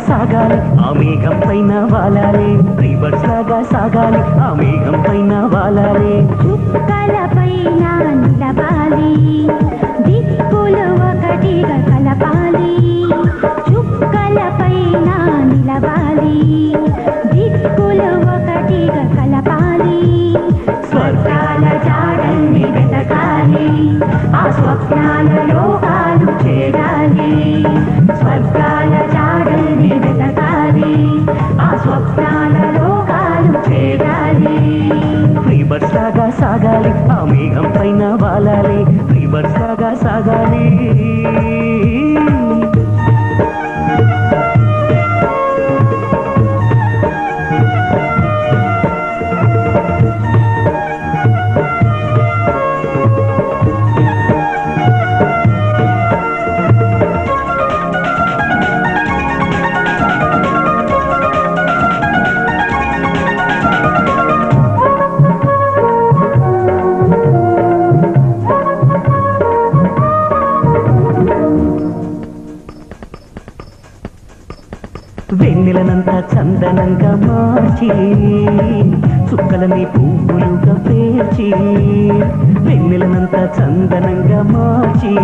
సాగాలి ఆ మేఘం పైన వాలాలి ఫ్రీబర్డ్స్ లాగా సాగాలి ఆ మేఘం పైన వాలాలి చుక్కల పైన నిలవాలి దిక్కులు ఒకటిగా కలపాలి చుక్కల పైన నిలవాలి దిక్కులు ఒకటిగా కలపాలి స్వర్గాల జాడల్ని వెతకాలి ఆ స్వప్నాల లోకాలు చేరాలి స్వర్గాల జాడల్ని వెతకాలి ఆ స్వప్నాల లోకాలు చేరాలి ఫ్రీబర్డ్స్ లాగా సాగాలి ఆ మేఘం పైన వాలాలి ఫ్రీబర్డ్స్ లాగా సాగాలి వెన్నెలనంతా చందనంగా మార్చి చుక్కలని పువ్వులుగా పేర్చి వెన్నెలనంతా చందనంగా మార్చి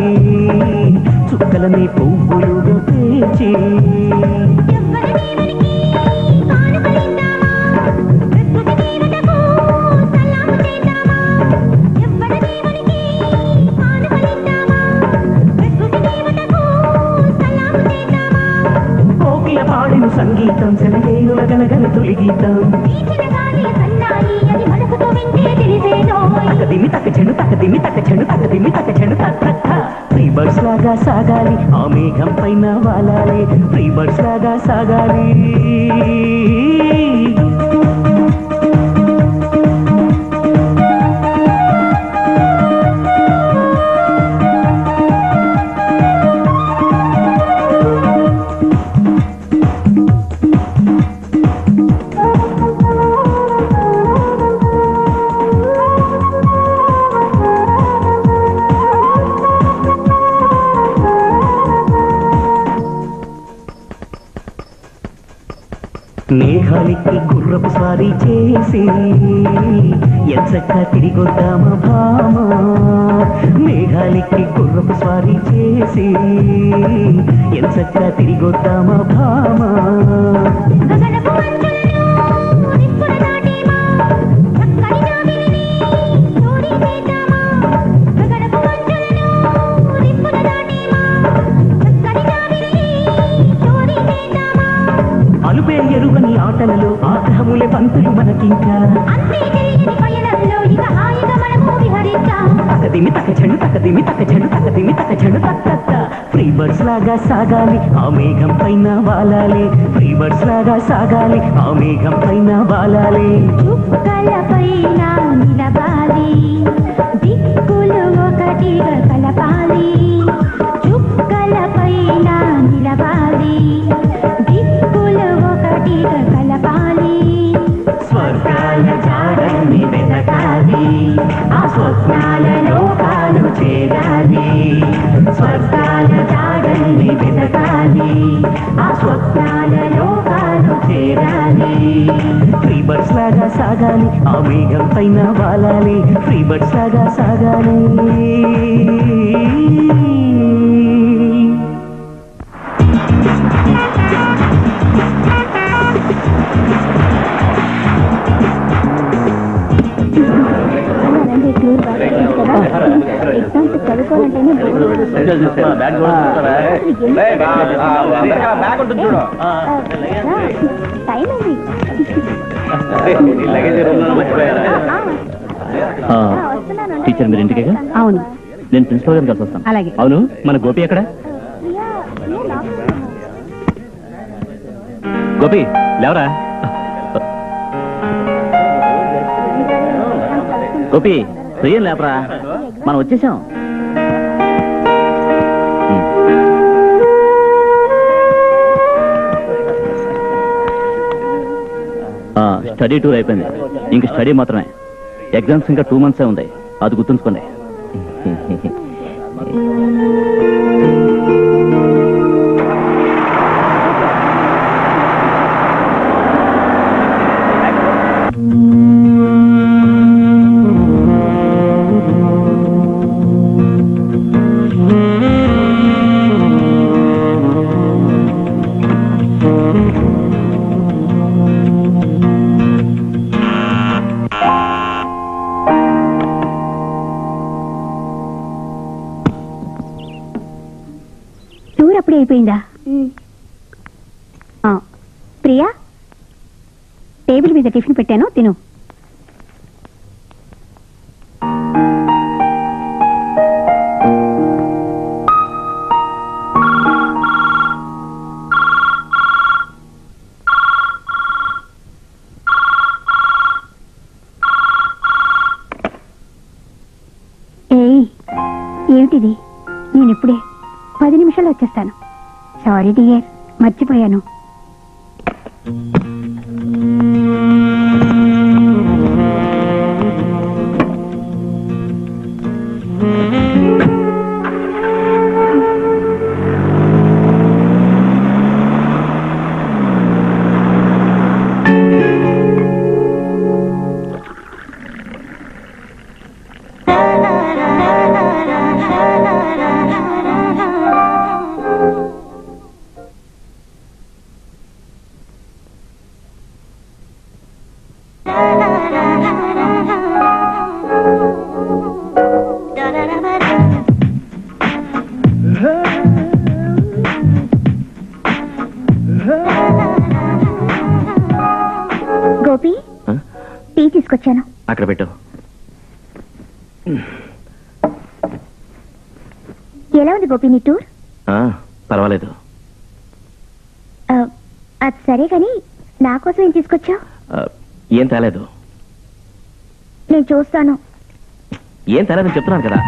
చుక్కలని పువ్వులుగా పేర్చి సంగీతం సెలయేరుల గలగల తొలి గీతం తకదిమి తక చెడు తకదిమి తక చెడు తకదిమి తక చెడు తక్క ఫ్రీబర్డ్స్ లాగా సాగాలి ఆ మేఘం పైన వాలాలి ఫ్రీబర్డ్స్ లాగా సాగాలి మేఘాలికి గుర్రపు స్వారీ చేసి ఎంచక్క తిరిగొద్దామా భామా మేఘాలికి గుర్రపు స్వారీ చేసి ఎంచక్క తిరిగొద్దామా భామా అలుపే ఎరుగని ఆటలలో ఆగ్రహములే పంతులు మనకింకా తకదిమి తక చెడు తకదిమి తక చెడు తకదిమి తక చెడు తక్క ఫ్రీబర్డ్స్ లాగా సాగాలి ఆ మేఘం పైన వాలాలి ఫ్రీబర్డ్స్ లాగా సాగాలి ఆ మేఘం పైన వాలాలి చుక్కల పైన నిలవాలి దిక్కులు ఒకటిగా కలపాలి చుక్కల పైన నిలవాలి దిక్కులు ఒకటిగా కలపాలి స్వర్గాల జాడల్ని వెతకాలి ఆ స్వప్నాల లోకాలు చేరాలి స్వర్గాల జాడల్ని వెతకాలి ఆ స్వప్నాల లోకాలు చేరాలి ఫ్రీబర్డ్స్ లాగా సాగాలి ఆ మేఘం పైన వాలాలి ఫ్రీబర్డ్స్ లాగా సాగాలి ఎగ్జామ్స్ చదువుకోవాలంటేనే టైం అయింది టీచర్ మీరు ఇంటికే? అవును. నేను ప్రిన్సిపల్ గారిని కలిసి వస్తాను. అలాగే. అవును, మన గోపి ఎక్కడ? గోపి లేవరా. గోపి ప్రియం లేపరా, మనం వచ్చేసాం. స్టడీ టూర్ అయిపోయింది, ఇంక స్టడీ మాత్రమే. ఎగ్జామ్స్ ఇంకా 2 months ఉంది, అది గుర్తుంచుకోండి. టూర్ అప్పుడే అయిపోయిందా? ప్రియా, టేబుల్ మీద టిఫిన్ పెట్టాను, తిను. ఏయ్, ఏమిటిది? నేను ఇప్పుడే 10 నిమిషాలు వచ్చేస్తాను. సారీ డియర్, మర్చిపోయాను. గోపి, టీ తీసుకొచ్చాను. అక్కడ పెట్టు. ఎలా ఉంది గోపి నీ టూర్? పర్వాలేదు. అది సరే కానీ నా కోసం ఏం తీసుకొచ్చావు? ఏం తేలేదు. నేను చూస్తాను. ఏం తేలేదని చెప్తున్నాను కదా.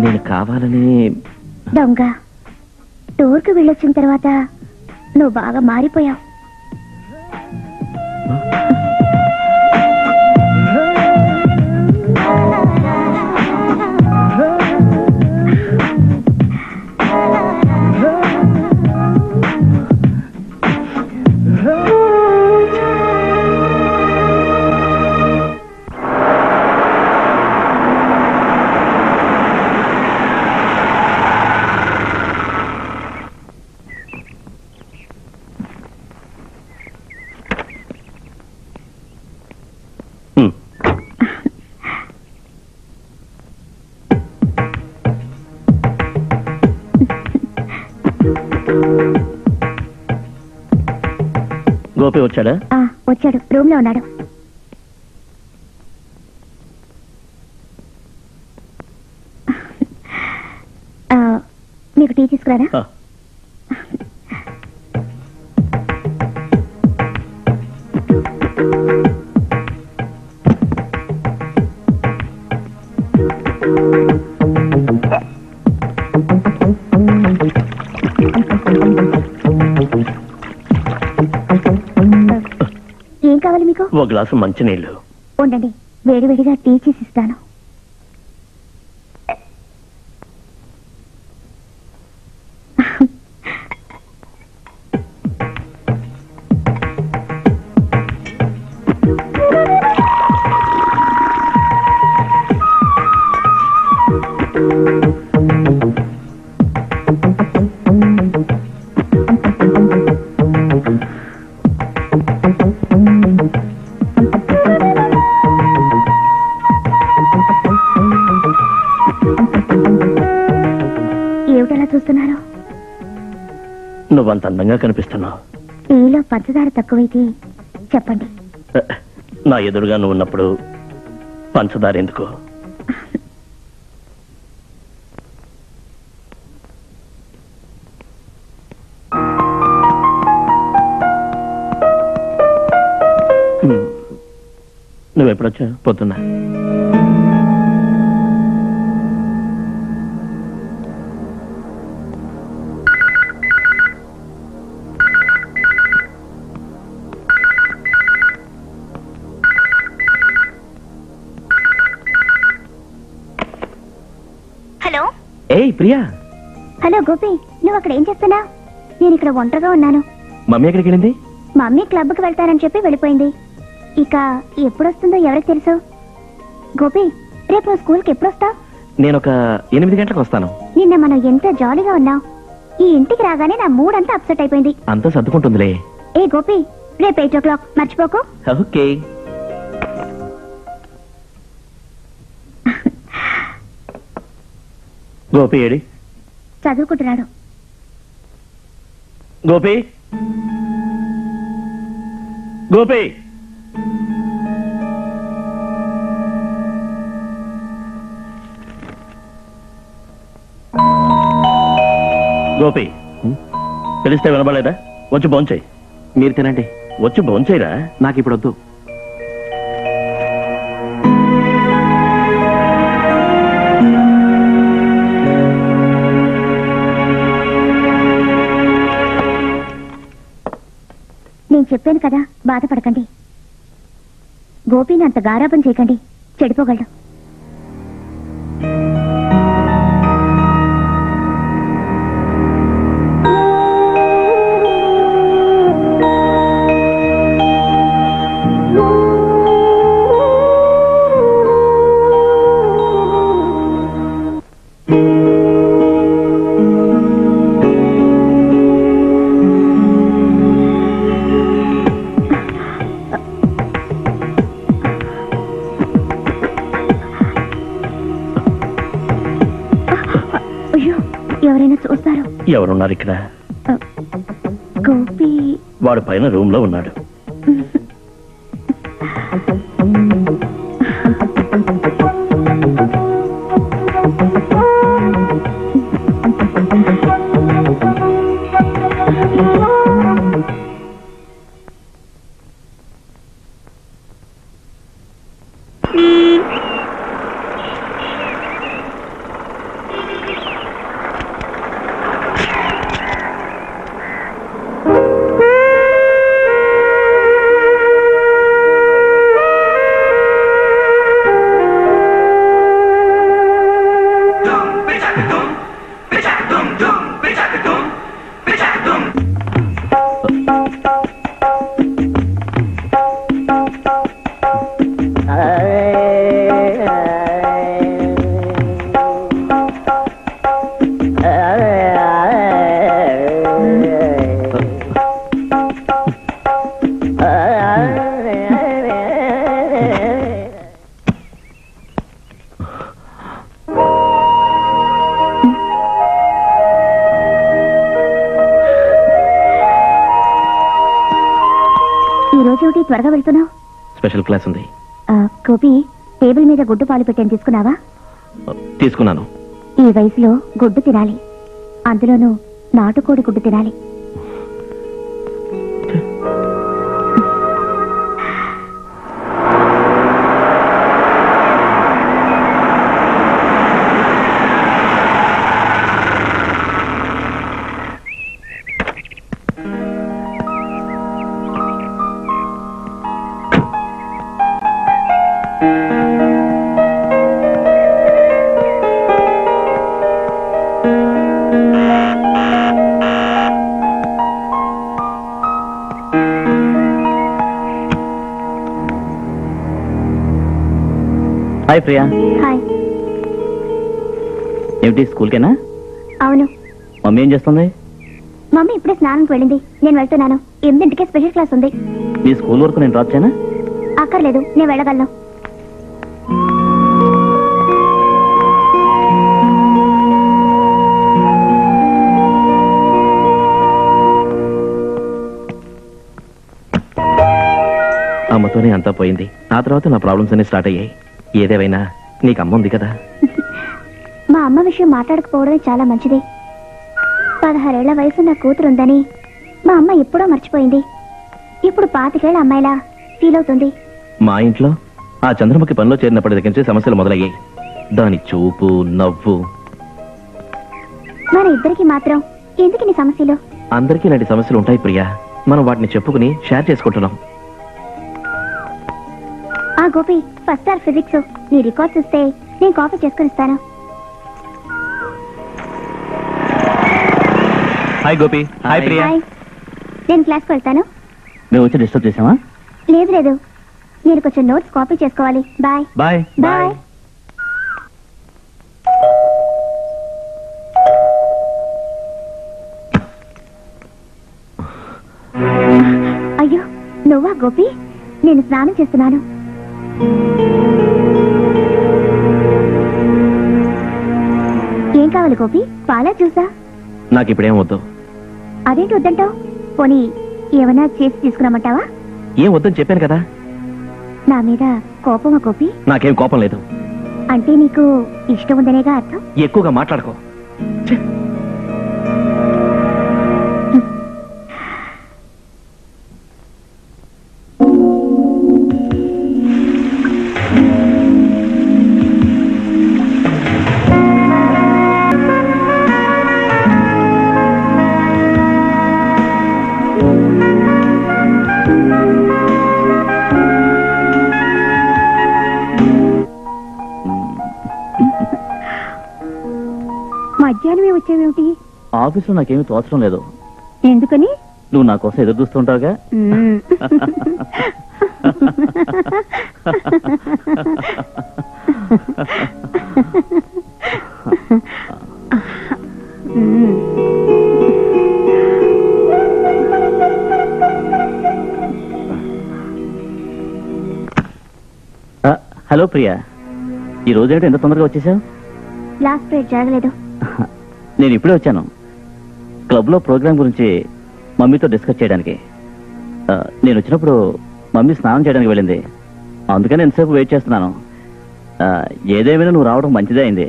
నేను కావాలని. దొంగ, టూర్కి వెళ్ళొచ్చిన తర్వాత నువ్వు బాగా మారిపోయావు. గోపి వచ్చాడా? వచ్చాడు, రూమ్ లో ఉన్నాడు. మీకు టీ తీసుకురారా? ఏం కావాలి మీకు? ఓ గ్లాసు మంచినీళ్ళు. ఉండండి, వేడివేడిగా టీ చేసి ఇస్తాను. ఏమిటలా చూస్తున్నారు? నువ్వంత అందంగా కనిపిస్తున్నావు. టీలో పంచదార తక్కువైతే చెప్పండి. నా ఎదురుగా నువ్వు ఉన్నప్పుడు పంచదార ఎందుకు? నువ్వెప్పుడొచ్చా? పొద్దున్నా. హలో. ఏయ్ ప్రియా. హలో గోపి, నువ్వు అక్కడ ఏం చేస్తున్నావు? నేను ఇక్కడ ఒంటరిగా ఉన్నాను. మమ్మీ ఎక్కడికి వెళ్ళింది? మమ్మీ క్లబ్కి వెళ్తానని చెప్పి వెళ్ళిపోయింది. ఇక ఎప్పుడొస్తుందో ఎవరికి తెలుసు? గోపి, రేపు నువ్వు స్కూల్కి ఎప్పుడొస్తావు? నేను ఒక 8 గంటలకు వస్తాను. నిన్న మనం ఎంత జాలీగా ఉన్నాం. ఈ ఇంటికి రాగానే నా మూడ్ అంతా అప్సెట్ అయిపోయింది. అంతా సర్దుకుంటుందిలే. ఏ గోపి, రేపు 8 o'clock మర్చిపోకు. ఓకే. గోపి ఏడి? చదువుకుంటున్నాడు. గోపి, గోపి. గోపి, పిలిస్తే వినబడలేదా? వచ్చి భోంచేయి. మీరు తినండి. వచ్చి భోంచేయరా. నాకు ఇప్పుడు వద్దు. నేను చెప్పాను కదా, బాధపడకండి. గోపిని అంత గారాబం చేయకండి, చెడిపోగలడు. ఎవరైనా చూస్తారు? ఎవరున్నారు ఇక్కడ? గోపి వాడు పైన రూమ్ లో ఉన్నాడు. త్వరగా వెళ్తున్నావు? స్పెషల్ క్లాస్ ఉంది. గోపి, టేబుల్ మీద గుడ్డు పాలు పెట్టాను, తీసుకున్నావా? తీసుకున్నాను. ఈ వయసులో గుడ్డు తినాలి, అందులోనూ నాటుకోడి గుడ్డు తినాలి. హాయ్ ప్రియా. హాయ్. ఏమిటి, స్కూల్కేనా? అవును. మమ్మీ ఏం చేస్తుంది? మమ్మీ ఇప్పుడే స్నానంకి వెళ్ళింది, నేను వెళ్తున్నాను. 8ంటికే స్పెషల్ క్లాస్ ఉంది. మీ స్కూల్ వరకు నేను డ్రాప్ చేయనా? అక్కర్లేదు, నేను వెళ్ళగలను. రావడంతోనే అంతా పోయింది. ఆ తర్వాత నా ప్రాబ్లమ్స్ అన్ని స్టార్ట్ అయ్యాయి. ఏదేమైనా నీకు అమ్మ ఉంది కదా. మా అమ్మ విషయం మాట్లాడకపోవడమే చాలా మంచిది. 16 ఏళ్ల వయసు నా కూతురు ఉందని మా అమ్మ ఎప్పుడో మర్చిపోయింది. ఇప్పుడు 25 ఏళ్ల అమ్మాయిలా ఫీల్ అవుతుంది. మా ఇంట్లో ఆ చంద్రముఖి పనిలో చేరినప్పటి దగ్గర నుంచి సమస్యలు మొదలయ్యాయి. దాని చూపు, నవ్వు. మన ఇద్దరికి మాత్రం ఎందుకు నీ సమస్యలు? అందరికీ ఇలాంటి సమస్యలు ఉంటాయి ప్రియా. మనం వాటిని చెప్పుకుని షేర్ చేసుకుంటున్నాం. ఆ గోపి, ఫస్ట్ ఇయర్ ఫిజిక్స్ నీ రికార్డ్స్ ఇస్తే నేను కాఫీ చేసుకుని ఇస్తాను. Hi Gopi. Hi Priya. Hi. నేను క్లాస్కి వెళ్తాను. మేము వచ్చి డిస్టర్బ్ చేసామా? లేదు లేదు, నేను కొంచెం నోట్స్ కాపీ చేసుకోవాలి. Bye bye. బాయ్. అయ్యో, నువ్వా గోపి? నేను స్నానం చేస్తున్నాను. ఏం కావాలి గోపి? పాలా జ్యూసా? నాకు ఇప్పుడేం వద్దు. అదేంటి వద్దంటావు? పోనీ ఏమైనా చేసి తీసుకురామంటావా? ఏం వద్దని చెప్పాను కదా. నా మీద కోపమా గోపి? నాకేం కోపం లేదు. అంటే నీకు ఇష్టం ఉందనేగా అర్థం. ఎక్కువగా మాట్లాడుకో. మధ్యాహ్నమే వచ్చేవేమిటి? ఆఫీస్లో నాకేమీ తోచడం లేదు. ఎందుకని? నువ్వు నా కోసం ఎదురు చూస్తుంటావుగా. హలో ప్రియా, ఈ రోజేంటో ఎంత తొందరగా వచ్చేసావు? లాస్ట్ పీరియడ్ జరగలేదు. నేను ఇప్పుడే వచ్చాను. క్లబ్లో ప్రోగ్రామ్ గురించి మమ్మీతో డిస్కస్ చేయడానికి. నేను వచ్చినప్పుడు మమ్మీ స్నానం చేయడానికి వెళ్ళింది. అందుకని ఎంతసేపు వెయిట్ చేస్తున్నాను. ఏదేమైనా నువ్వు రావడం మంచిదే అయింది.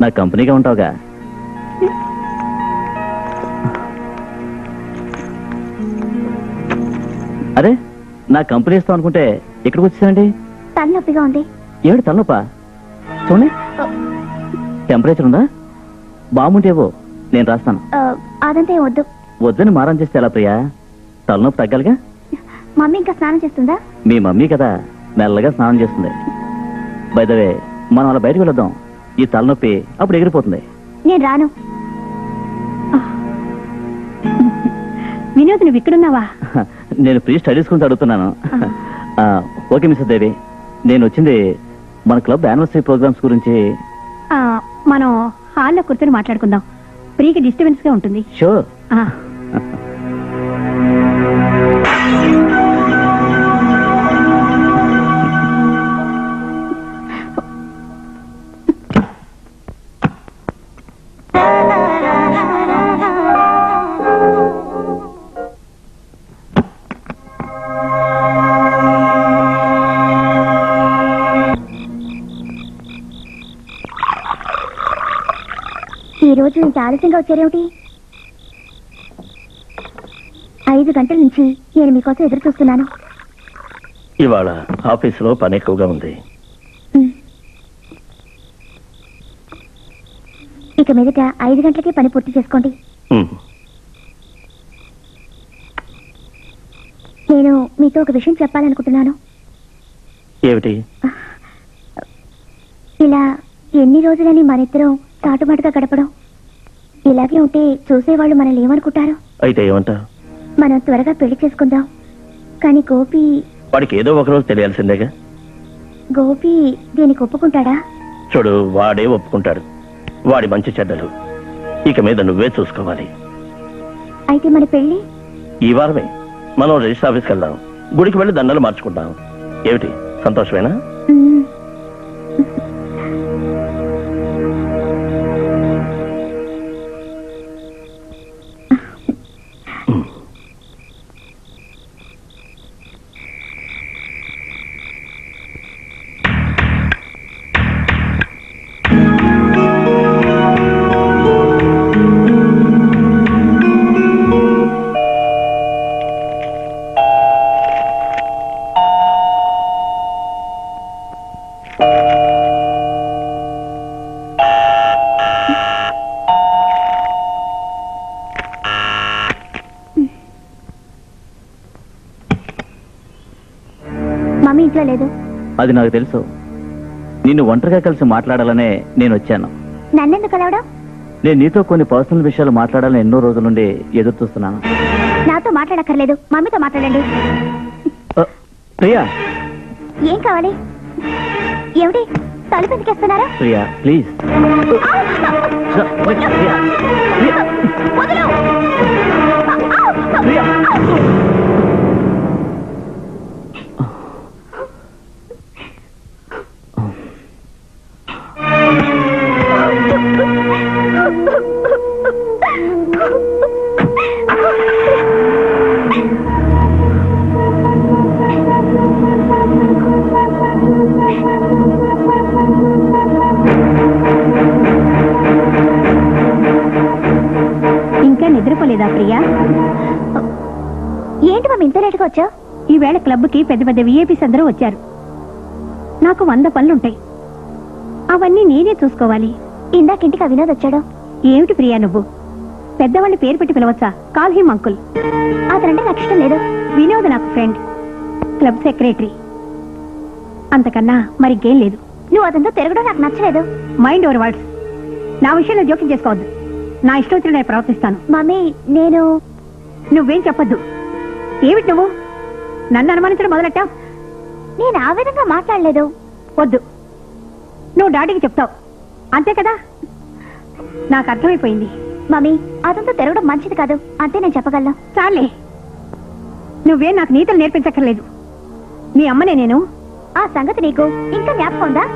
నా కంపెనీగా ఉంటావుగా. అరే, నా కంపెనీ ఇస్తాం అనుకుంటే ఎక్కడికి వచ్చేసానండి? తలనొప్పిగా ఉంది. ఏమిటి తలనొప్పా? చూడండి, టెంపరేచర్ ఉందా? బాగుంటేవో నేను రాస్తాను. అదంతా ఏం వద్దు. వద్దని మారం చేస్తే ఎలా ప్రియా? తలనొప్పి తగ్గాలిగా. మమ్మీ ఇంకా స్నానం చేస్తుందా? మీ మమ్మీ కదా, మెల్లగా స్నానం చేస్తుంది. బై ద వే, మనం అలా బయటకు వెళ్ళొద్దాం. ఈ తలనొప్పి అప్పుడు ఎగిరిపోతుంది. నేను రాను. వినోద్, నువ్వు ఇక్కడున్నావా? నేను ప్రీ స్టడీస్ గురించి అడుగుతున్నాను. ఓకే మిస్టర్ దేవి, నేను వచ్చింది మన క్లబ్ యానివర్సరీ ప్రోగ్రామ్స్ గురించి. మనం హాల్లో కూర్చొని మాట్లాడుకుందాం. ఫ్రీకి డిస్టర్బెన్స్ గా ఉంటుంది. షూర్. ఈ రోజు ఇంత ఆలస్యంగా వచ్చారేమిటి? 5 గంటల నుంచి నేను మీకోసం ఎదురు చూస్తున్నాను. ఇవాళ ఆఫీసులో పని ఎక్కువగా ఉంది. ఇక మీదట 5 గంటలకే పని పూర్తి చేసుకోండి. నేను మీతో ఒక విషయం చెప్పాలనుకుంటున్నాను. ఏమిటి? ఇలా ఎన్ని రోజులని మనిద్దరం చాటుమాటుగా గడపడం. ఇలాగే ఉంటే చూసేవాళ్ళు మనల్ని ఏమనుకుంటారు? అయితే ఏమంటా? మనం త్వరగా పెళ్లి చేసుకుందాం. కానీ గోపి, వాడికి ఏదో ఒక రోజు తెలియాల్సిందేగా. గోపి దీనికి ఒప్పుకుంటాడా? చూడు, వాడే ఒప్పుకుంటాడు. వాడి మంచి చెడ్డలు ఇక మీద నువ్వే చూసుకోవాలి. అయితే మన పెళ్లి ఈ వారమే. మనం రిజిస్టర్ ఆఫీస్కి వెళ్దాం. గుడికి వెళ్ళి దండలు మార్చుకుంటాం. ఏమిటి, సంతోషమేనా? ఇంట్లో లేదు. అది నాకు తెలుసు. నిన్ను ఒంటరిగా కలిసి మాట్లాడాలనే నేను వచ్చాను. నన్నెందుకు కలవడం? నేను నీతో కొన్ని పర్సనల్ విషయాలు మాట్లాడాలని ఎన్నో రోజుల నుండి ఎదురు చూస్తున్నాను. నాతో మాట్లాడక్కర్లేదు, మమ్మీతో మాట్లాడండి. ప్రియా, ఏం కావాలి? ఏమిటి తలుపు ఎందుకేస్తున్నారా? ప్రియా ప్లీజ్. ఇంకా నిద్రపోలేదా ప్రియా? ఏంటి మమ్మీ ఇంత లేటుగా వచ్చావు? ఈవేళ క్లబ్కి పెద్ద పెద్ద విఐపీస్ అందరూ వచ్చారు. నాకు 100 పనులుంటాయి, అవన్నీ నేనే చూసుకోవాలి. ఇందాకింటికి వినోద్ వచ్చాడు. ఏమిటి ప్రియా నువ్వు? పెద్దవాళ్ళని పేరు పెట్టి పిలవచ్చా? Call him uncle. అతనంటే నాకు ఇష్టం లేదు. వినోద్ నాకు ఫ్రెండ్, క్లబ్ సెక్రటరీ, అంతకన్నా మరింకేం లేదు. నువ్వు అతనితో తిరగడం నాకు నచ్చలేదు. Mind over words. నా విషయంలో జోక్యం చేసుకోవద్దు. నా ఇష్టం వచ్చిన నేను ప్రవర్తిస్తాను. మమ్మీ నువ్వేం చెప్పొద్దు. ఏమిటి నువ్వు నన్ను అనుమానించడం మొదలెట్టావు? నేను ఆ విధంగా మాట్లాడలేదు. వద్దు, నువ్వు డాడీకి చెప్తావు అంతే కదా? నాకు అర్థమైపోయింది. మమ్మీ అతనితో తిరగడం మంచిది కాదు అంతే నేను చెప్పగలను. చాలే, నువ్వేం నాకు నీతులు నేర్పించక్కర్లేదు. మీ అమ్మనే నేను. ఆ సంగతి నీకు ఇంకా జ్ఞాపకం ఉందా?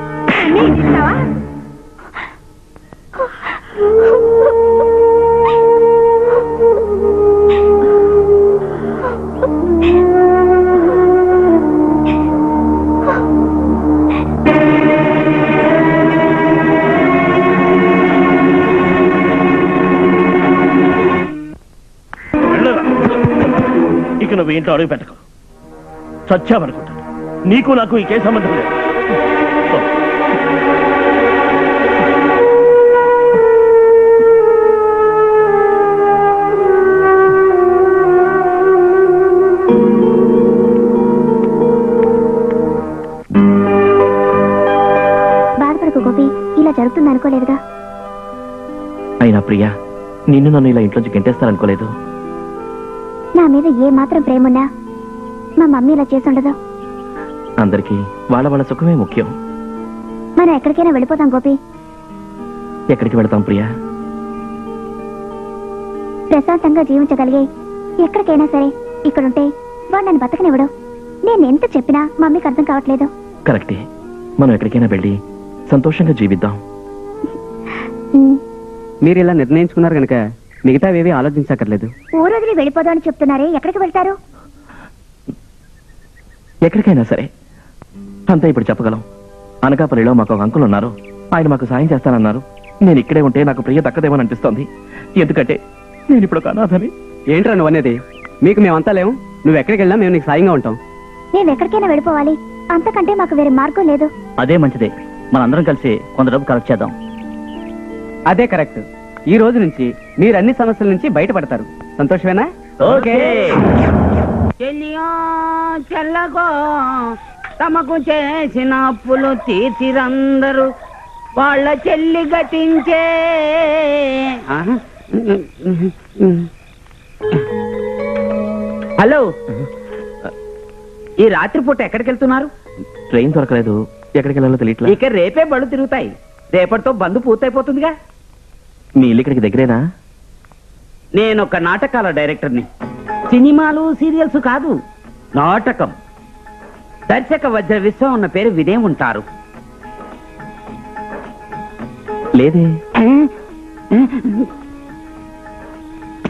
ఇక నువ్వు ఇంట్లో అడుగు పెట్టకు. చచ్చావనుకుంటాను. నీకు నాకు ఇంకే సంబంధం లేదు. బాధపడకు గోపి, ఇలా జరుగుతుంది అనుకోలేదుగా. అయినా ప్రియా, నిన్ను నన్ను ఇలా ఇంట్లోంచి గెంటేస్తారనుకోలేదు. నా మీద ఏ మాత్రం ప్రేమున్నా మా మమ్మీ ఇలా చేసి ఉండదు. అందరికీ వాళ్ళ వాళ్ళ సుఖమే ముఖ్యం. మనం ఎక్కడికైనా వెళ్ళిపోతాం గోపి. ఎక్కడికి వెళతాం ప్రియా? ప్రశాంతంగా జీవించగలిగే ఎక్కడికైనా సరే. ఇక్కడుంటే వాడు నన్ను బతకనివ్వడు. నేను ఎంత చెప్పినా మమ్మీకి అర్థం కావట్లేదు. కరెక్టే, మనం ఎక్కడికైనా వెళ్ళి సంతోషంగా జీవిద్దాం. మీరు ఇలా నిర్ణయించుకున్నారు కనుక మిగతావేవి ఆలోచించక్కర్లేదు. ఊరొదిలి వెళ్ళిపోదాం అని చెప్తున్నారే, ఎక్కడికి వెళ్తారు? ఎక్కడికైనా సరే. అంతా ఇప్పుడు చెప్పగలం. అనకాపల్లిలో మాకు ఒక అంకుల్ ఉన్నారు. ఆయన మాకు సాయం చేస్తానన్నారు. నేను ఇక్కడే ఉంటే నాకు ప్రియ దక్కదేమని అనిపిస్తోంది. ఎందుకంటే నేను ఇప్పుడు ఒక అనాథని. ఏంట్రా నువ్వు అనేది? మీకు మేమంతా లేవు. నువ్వు ఎక్కడికి వెళ్ళినా మేము నీకు సాయంగా ఉంటాం. మేము ఎక్కడికైనా వెళ్ళిపోవాలి, అంతకంటే మాకు వేరే మార్గం లేదు. అదే మంచిదే. మనందరం కలిసి కొంత డబ్బు కలెక్ట్ చేద్దాం. అదే కరెక్ట్. ఈ రోజు నుంచి మీరు అన్ని సమస్యల నుంచి బయటపడతారు. సంతోషమేనా? ఓకే. చెల్లగో తమకు చేసిన అప్పులు తీర్చిరందరూ వాళ్ళ చెల్లి గతించే. హలో, ఈ రాత్రిపూట ఎక్కడికి వెళ్తున్నారు? ట్రైన్ దొరకలేదు, ఎక్కడికి వెళ్ళాలో తెలియట్లేదు. ఇక రేపే బళ్ళు తిరుగుతాయి. రేపటితో బంధు పూర్తయిపోతుందిగా. మీ ఇల్లు ఇక్కడికి దగ్గరేనా? నేను ఒక నాటకాల డైరెక్టర్ని. సినిమాలు సీరియల్స్ కాదు, నాటకం. దర్శక వజ్ర విశ్వం ఉన్న పేరు వినే ఉంటారు. లేదే.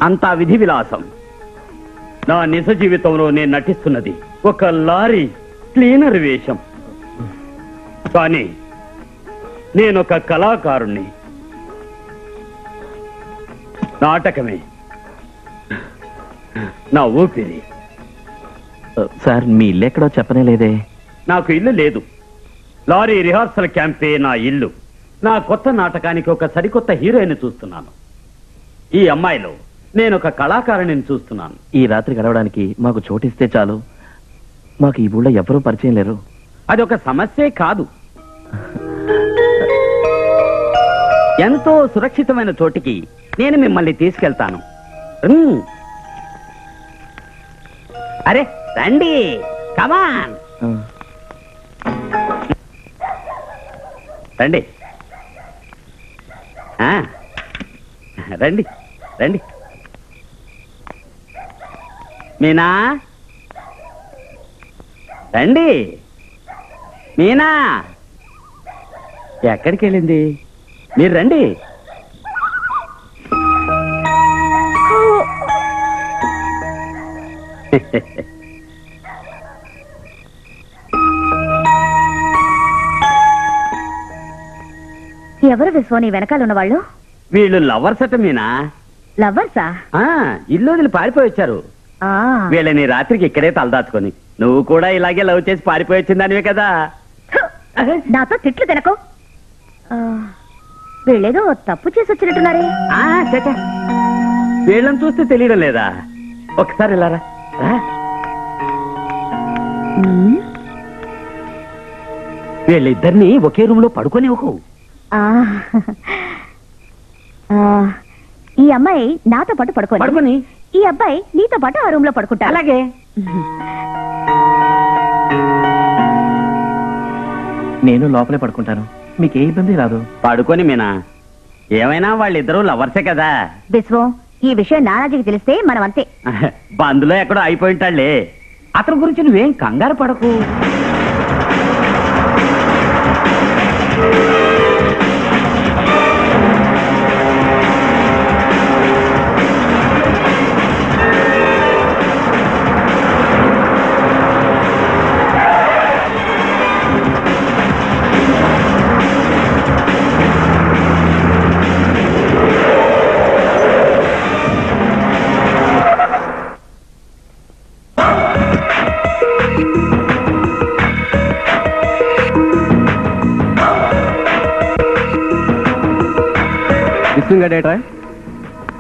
అంతా విధి విలాసం. నా నిజ జీవితంలో నేను నటిస్తున్నది ఒక లారీ క్లీనర్ వేషం. కానీ నేనొక కళాకారుణ్ణి. నాటకమే నా ఊపిరి. సార్, మీ ఇల్లు ఎక్కడో చెప్పనే లేదే. నాకు ఇల్లు లేదు. లారీ రిహార్సల్ క్యాంపే నా ఇల్లు. నా కొత్త నాటకానికి ఒక సరికొత్త హీరోయిన్ చూస్తున్నాను. ఈ అమ్మాయిలో నేను ఒక కళాకారుని చూస్తున్నాను. ఈ రాత్రి గడవడానికి మాకు చోటిస్తే చాలు. మాకు ఈ ఊళ్ళో ఎవరూ పరిచయం లేరు. అదొక సమస్యే కాదు. ఎంతో సురక్షితమైన చోటికి నేను మిమ్మల్ని తీసుకెళ్తాను. అరే రండి, కమాన్ రండి. రండి రండి. మీనా రండి. మీనా ఎక్కడికి వెళ్ళింది? మీరు రండి. ఎవరు విశ్వం నీ వెనకాల ఉన్న వాళ్ళు? వీళ్ళు లవర్స్ అట మీనా. లవర్సా? ఇల్లు వదిలి పారిపోయి వచ్చారు. వీళ్ళని రాత్రికి ఇక్కడే తలదాచుకొని నువ్వు కూడా ఇలాగే లవ్ చేసి పారిపోయి వచ్చిందానివే కదా. నాతో తిట్లు తినకు. వీళ్ళేదో తప్పు చేసి వచ్చినట్టున్నారే. వీళ్ళని చూస్తే తెలియడం లేదా? ఒకసారి ఇలారా. వీళ్ళిద్దరిని ఒకే రూమ్ లో పడుకొని ఈ అమ్మాయి నాతో పాటు పడుకొని ఈ అబ్బాయి నీతో పాటు ఆ రూమ్ లో పడుకుంటా. అలాగే. నేను లోపలే పడుకుంటాను, మీకు ఏ ఇబ్బంది రాదు. పడుకొని మీనా. ఏమైనా వాళ్ళిద్దరూ లవర్సే కదా. విశ్వం, ఈ విషయం నానాజీకి తెలిస్తే మనం అంతే. బందులో ఎక్కడో అయిపోయింటాళ్లే. అతని గురించి నువ్వేం కంగారు పడకు.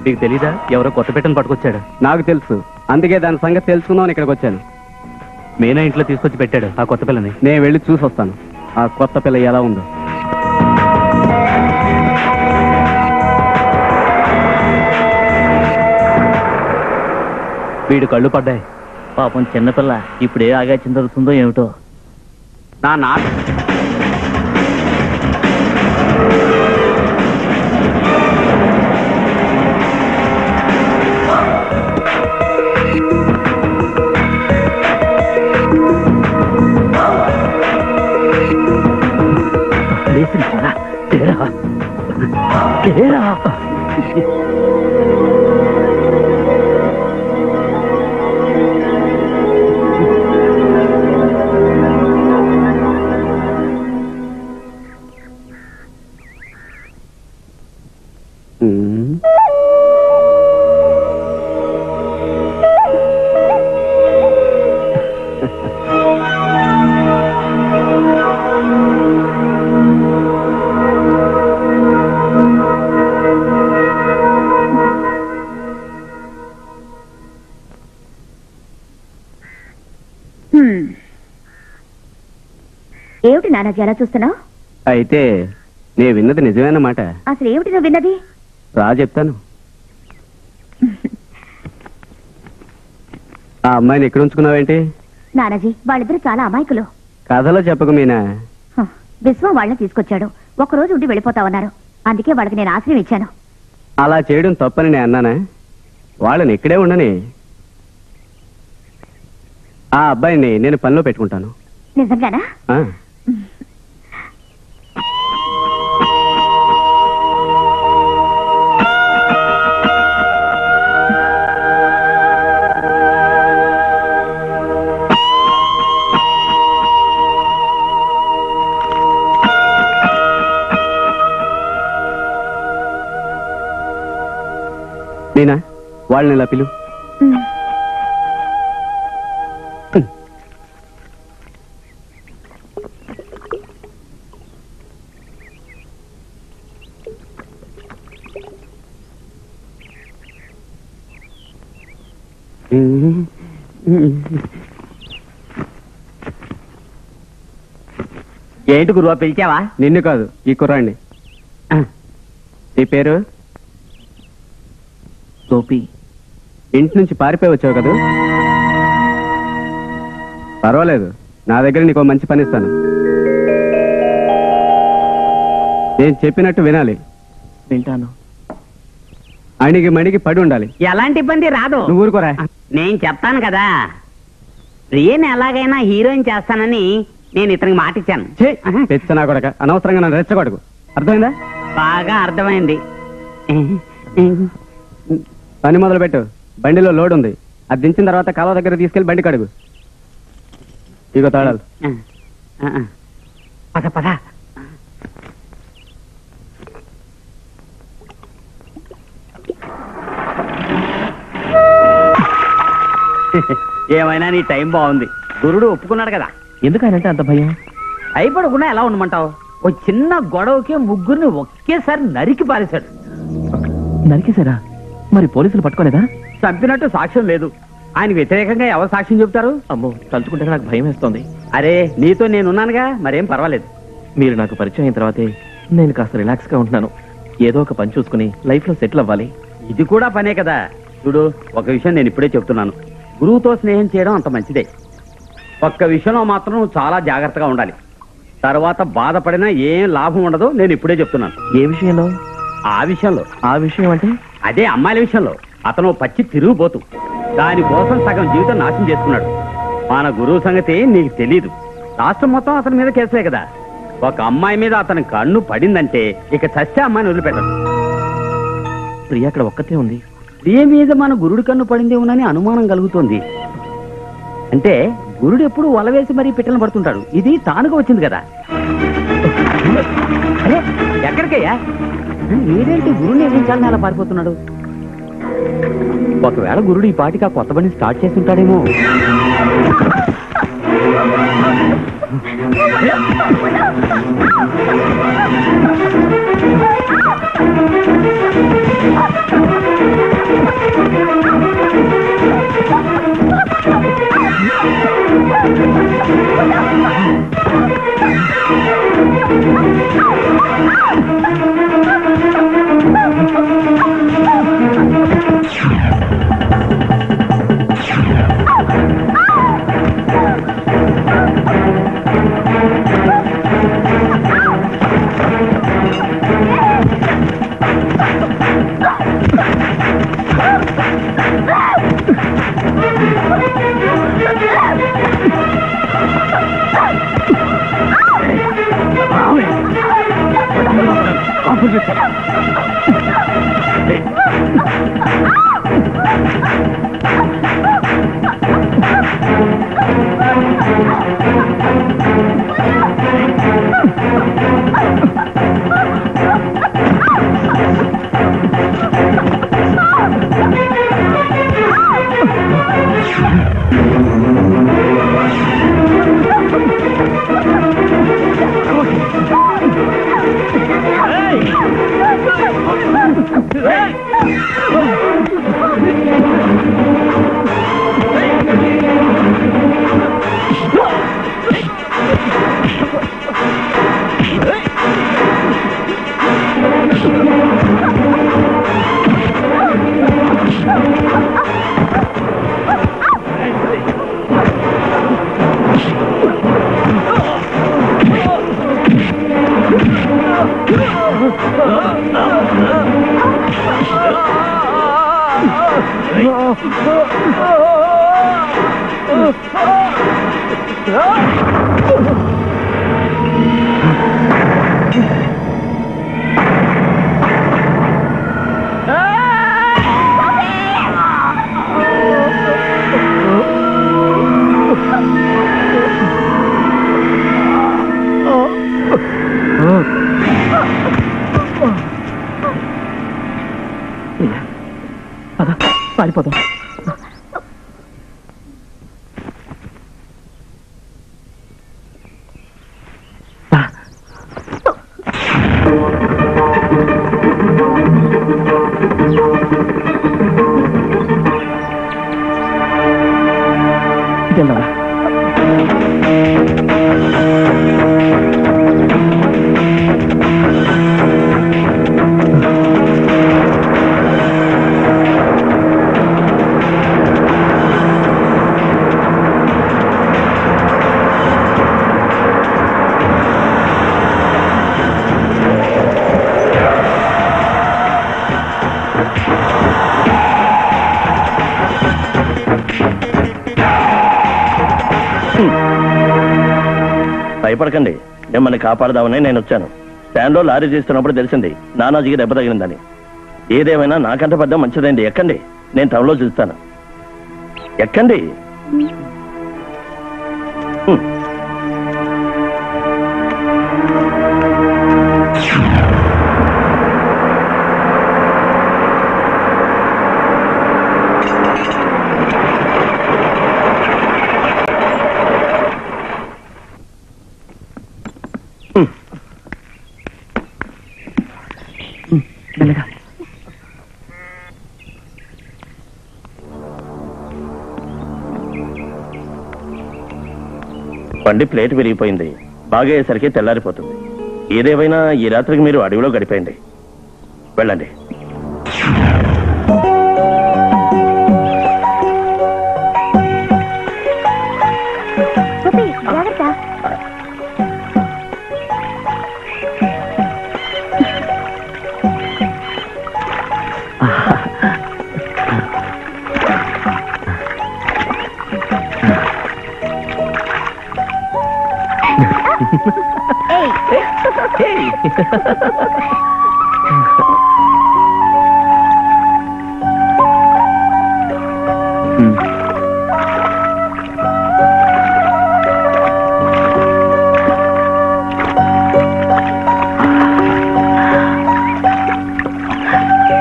నీకు తెలీదా? ఎవరో కొత్త పెట్టను పట్టుకొచ్చాడు. నాకు తెలుసు, అందుకే దాని సంగతి తెలుసుకుందామని ఇక్కడికి వచ్చాను. మీనా ఇంట్లో తీసుకొచ్చి పెట్టాడు ఆ కొత్త పిల్లని. నేను వెళ్ళి చూసి వస్తాను ఆ కొత్త పిల్ల ఎలా ఉందో. వీడు కళ్ళు పడ్డాయి. పాపం చిన్నపిల్ల ఇప్పుడే ఆగాచం జరుగుతుందో ఏమిటో. నా నాట ఏమిటి నానాజీ అలా చూస్తున్నావు? అయితే నేను విన్నది నిజమేనమాట. అసలు ఏమిటి నువ్వు విన్నది? రా చెప్తాను. ఆ అమ్మాయిని ఎక్కడ ఉంచుకున్నావేంటి? నానాజీ, వాళ్ళిద్దరు చాలా అమాయకులు. కథలో చెప్పకు మీనా. విశ్వం వాళ్ళని తీసుకొచ్చాడు. ఒకరోజు ఉండి వెళ్ళిపోతామన్నారు. అందుకే వాళ్ళకి నేను ఆశ్రయం ఇచ్చాను. అలా చేయడం తప్పని నేను అన్నానా? వాళ్ళని ఇక్కడే ఉండని. ఆ అబ్బాయిని నేను పనిలో పెట్టుకుంటాను. నిజంగానా? మీనా, వాళ్ళని ఇలా పిలు. ఏంటి గురువా పిలిచావా? నిన్ను కాదు, ఈ కుర్రాడిని. నీ పేరు? గోపి. ఇంటి నుంచి పారిపోయి వచ్చావు కదా? పర్వాలేదు, నా దగ్గర నీకు మంచి పని ఇస్తాను. నేను చెప్పినట్టు వినాలి. వింటాను. అణిగి మణిగి పడి ఉండాలి. ఎలాంటి ఇబ్బంది రాదు. నువ్వు ఊరుకోరా. నేను చెప్తాను కదా, ప్రియని ఎలాగైనా హీరోయిన్ చేస్తానని నేను ఇతనికి మాట ఇచ్చాను. తెచ్చనా కొడక, అనవసరంగా నన్ను రెచ్చగొడకు. అర్థమైందా? బాగా అర్థమైంది. పని మొదలు పెట్టు. బండిలో లోడ్ ఉంది, అది దించిన తర్వాత కాలువ దగ్గర తీసుకెళ్లి బండి కడుగు. ఇగో తాళాలు. పద పద. ఏమైనా నీ టైం బాగుంది. గురుడు ఒప్పుకున్నాడు కదా. ఎందుకనంటే అంత భయం? అయిపడకుండా ఎలా ఉండమంటావు? ఓ చిన్న గొడవకి ముగ్గురిని ఒకేసారి నరికి పారేశాడు. నరికేశారా? మరి పోలీసులు పట్టుకోలేదా? చంపినట్టు సాక్ష్యం లేదు. ఆయన వ్యతిరేకంగా ఎవరు సాక్ష్యం చెబుతారు? అమ్మో, తలుచుకుంటే నాకు భయం వేస్తోంది. అరే, నీతో నేనున్నానుగా, మరేం పర్వాలేదు. మీరు నాకు పరిచయం అయిన తర్వాతే నేను కాస్త రిలాక్స్ గా ఉంటున్నాను. ఏదో ఒక పని చూసుకుని లైఫ్ లో సెటిల్ అవ్వాలి. ఇది కూడా పనే కదా. చూడు, ఒక విషయం నేను ఇప్పుడే చెప్తున్నాను. గురువుతో స్నేహం చేయడం అంత మంచిదే. ఒక్క విషయంలో మాత్రం నువ్వు చాలా జాగ్రత్తగా ఉండాలి. తర్వాత బాధపడినా ఏం లాభం ఉండదు. నేను ఇప్పుడే చెప్తున్నాను. ఏ విషయంలో? ఆ విషయంలో. ఆ విషయం అంటే? అదే అమ్మాయిల విషయంలో. అతను పచ్చి తిరుగుబోతు. దానికోసం సగం జీవితం నాశనం చేసుకున్నాడు. మన గురువు సంగతి నీకు తెలీదు. రాష్ట్రం మొత్తం అతని మీద కేసులే కదా. ఒక అమ్మాయి మీద అతని కన్ను పడిందంటే ఇక చస్తే అమ్మాయిని వదిలిపెట్టదు. ప్రియ అక్కడ ఒక్కతే ఉంది. ప్రియ మీద మన గురుడి కన్ను పడిందేమోనని అనుమానం కలుగుతోంది. అంటే గురుడు ఎప్పుడు వలవేసి మరీ పిట్టలను పడుతుంటాడు. ఇది తానుగా వచ్చింది కదా. అరే, ఎక్కడికయ్యా? ఏదేంటి గురుడిని ఎదిరించాలని అలా పారిపోతున్నాడు? ఒకవేళ గురుడు ఈ పాటికి ఆ కొత్త పని స్టార్ట్ చేస్తుంటాడేమో. పారిపోదాం. వెళ్దాం. భయపడకండి, మిమ్మల్ని కాపాడదామని నేను వచ్చాను. స్టాండ్లో లారీ తీస్తున్నప్పుడు తెలిసింది నానాజీకి దెబ్బ తగిలిందని. ఏదేమైనా నాకంట పడ్డం మంచిదండి. ఎక్కండి, నేను టౌన్లో చూస్తాను. ఎక్కండి. బండి ప్లేట్ విరిగిపోయింది. బాగా అయ్యేసరికి తెల్లారిపోతుంది. ఏదేమైనా ఈ రాత్రికి మీరు అడవిలో గడిపేయండి. వెళ్ళండి.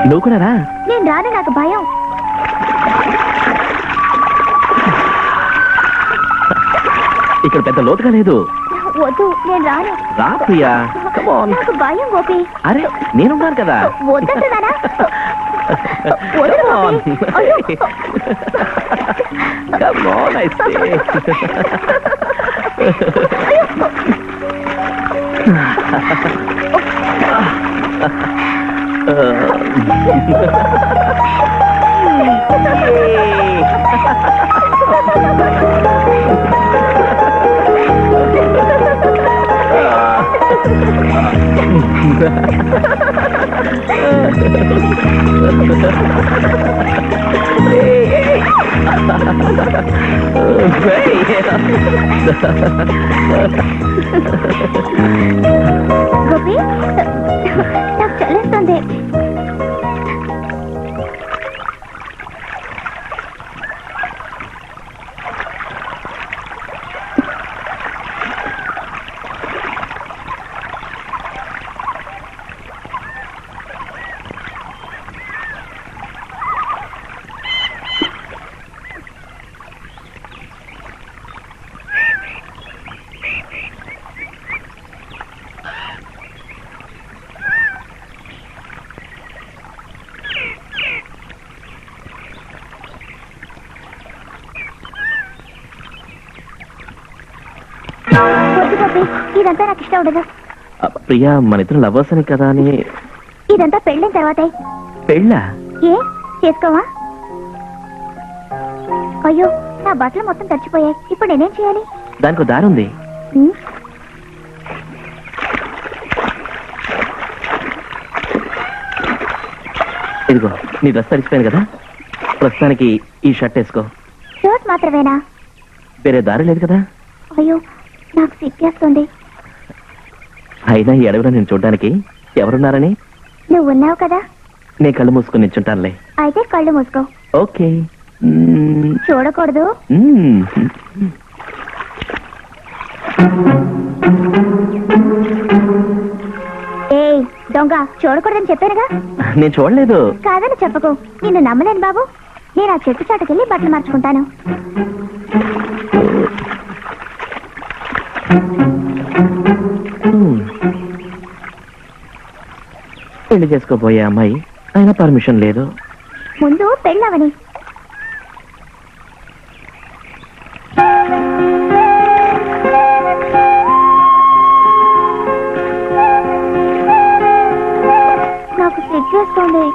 నువ్వు కూడా రా. నేను రాను, నాకు భయం. ఇక్కడ పెద్ద లోతుగా లేదు. వద్దు, నేను రాను. రా ప్రియా, come on. నాకు భయం గోపి. అరే నేనున్నాను కదా. వద్దంటున్నానా? వద్దు గోపి. అయ్యో. Come on, I say. Gopi, నాకు చల్లేస్తుంది. ఇదంతా నాకు ఇష్టం ఉండదు. ప్రియా, మన ఇద్దరు లవర్స్ అని కదా అని. ఇదంతా పెళ్ళిన తర్వాత. పెళ్ళా? ఏ చేసుకోవా? అయ్యో, నా బట్టలు మొత్తం తడిచిపోయాయి. ఇప్పుడు నేనేం చేయాలి? దానికి దారి ఉంది. ఇదిగో, నీ డ్రెస్ తడిచిపోయింది కదా, ప్రస్తుతానికి ఈ షర్ట్ వేసుకో. షర్ట్ మాత్రమేనా? వేరే దారి లేదు కదా. అయ్యో, నాకు సిగ్గేస్తుంది. అయినా ఈ అడవిలో నేను చూడడానికి ఎవరున్నారని? నువ్వు ఉన్నావు కదా. నేను కళ్ళు మూసుకుని నిల్చుంటానులే. అయితే కళ్ళు మూసుకో. ఓకే. చూడకూడదు. ఏయ్ దొంగ, చూడకూడదని చెప్పానుగా. నేను చూడలేదు. కాదని చెప్పకు, నిన్ను నమ్మలేను బాబు. నేను ఆ చెట్టు చాటుకెళ్ళి బట్టలు మార్చుకుంటాను. పెళ్లి చేసుకోబోయే అమ్మాయి అయినా పర్మిషన్ లేదు. ముందు పెళ్ళవని. నాకు సిగ్గేస్తుంది.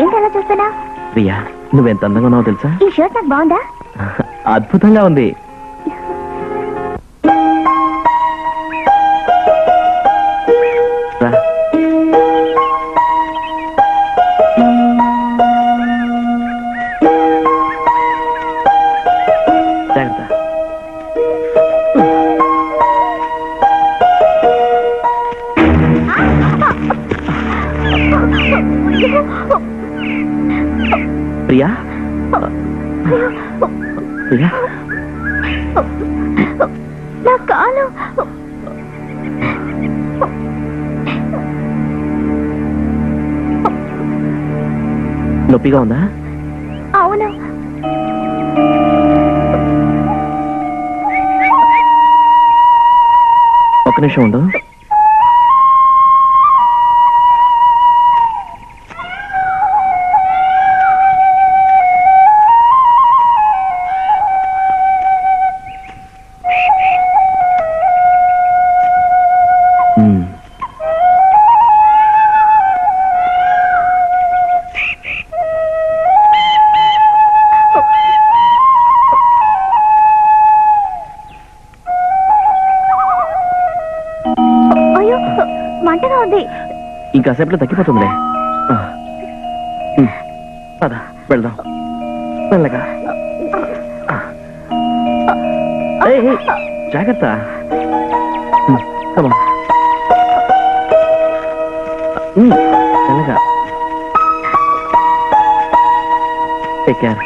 ఏంటి అలా చూస్తున్నా? ప్రియా, నువ్వెంత అందంగా ఉన్నావో తెలుసా? ఈ షర్ట్ నాకు బాగుందా? అద్భుతంగా ఉంది. ప్రియా ప్రియా నా కాలు నొప్పిగా ఉందా? అవును. ఒక్క నిమిషం ఉండు. మంటగా ఉంది. ఇంకాసేపులో తగ్గిపోతుందిలే. పద వెళ్దాం మెల్లగా. జాగ్రత్త. మెల్లగా. Take care.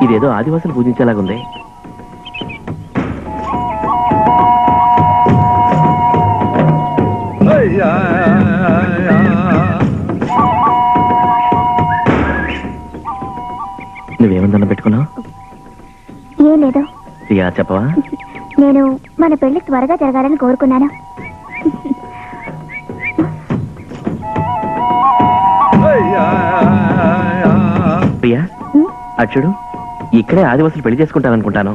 ఇదేదో ఆదివాసులు పూజించేలాగుంది. నువ్వేమన్నా పెట్టుకున్నావు? ఏం లేదు. ప్రియా చెప్పవా? నేను మన పెళ్లి త్వరగా జరగాలని కోరుకున్నాను. ప్రియా అచ్చుడు, ఇక్కడే ఆదివాసులు పెళ్లి చేసుకుంటాననుకుంటాను.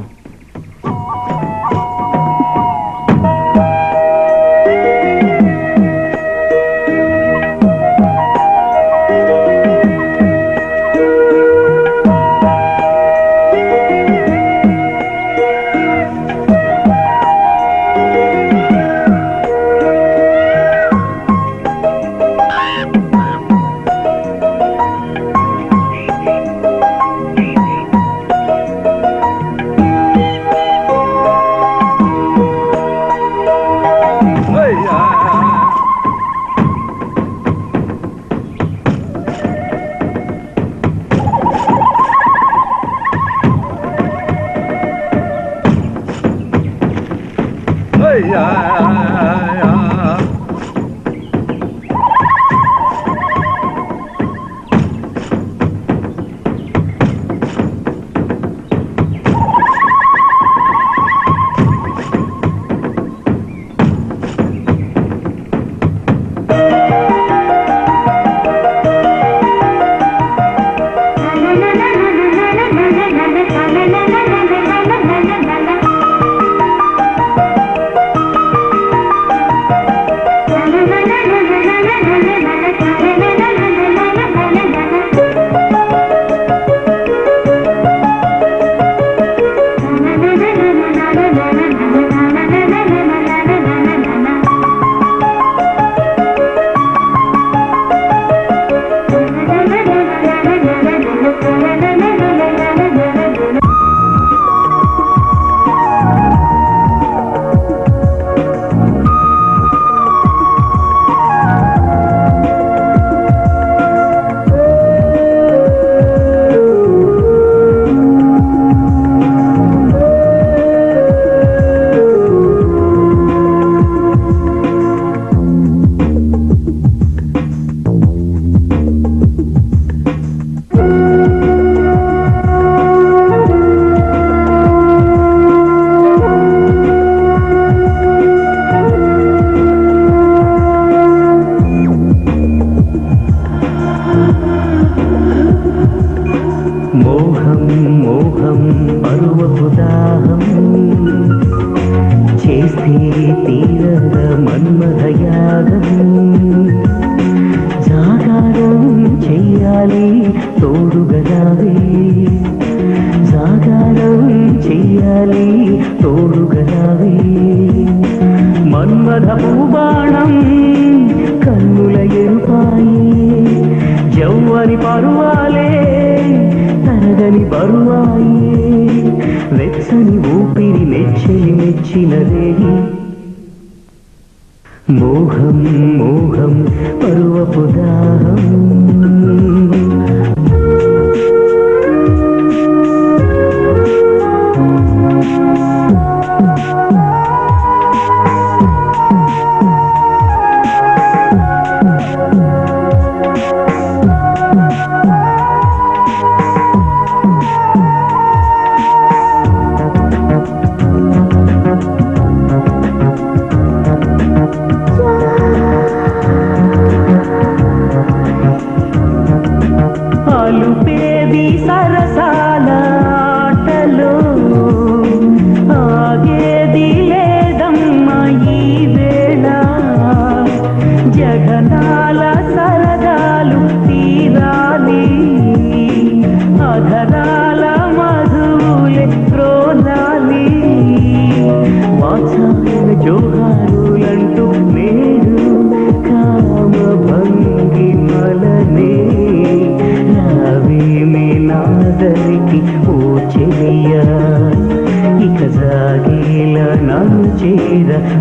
జాగారం చెయ్యాలి తోడుగరావే మన్మథపు బాణం కన్నుల ఎరుపాయి జవ్వని పరువాలే తరగని బరువాయి వెచ్చని ఊపిరి నెచ్చలి మెచ్చినదే మోహం మోహం పరువపు దాహం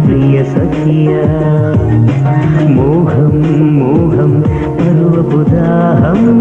ప్రియ సఖియా మోహం మోహం పరువపు దాహం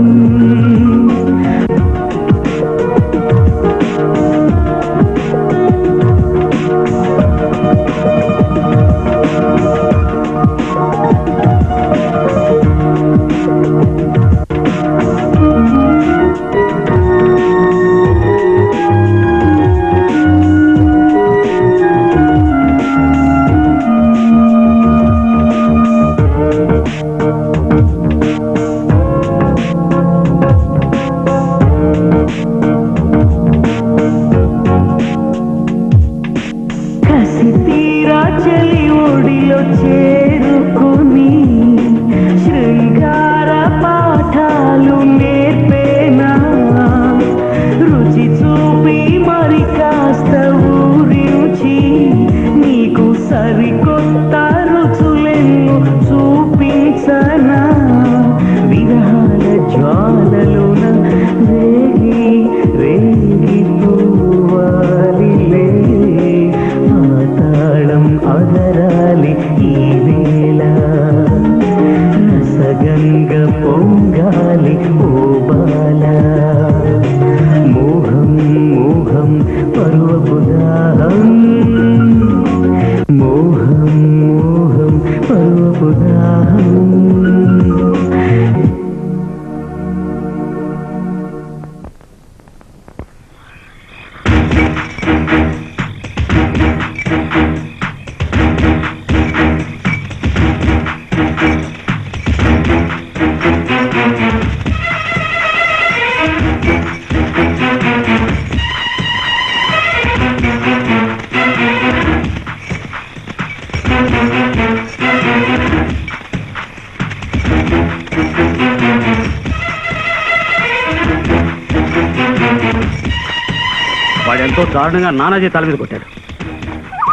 వాడెంతో దారుణంగా నానాజీ తల మీద కొట్టాడు.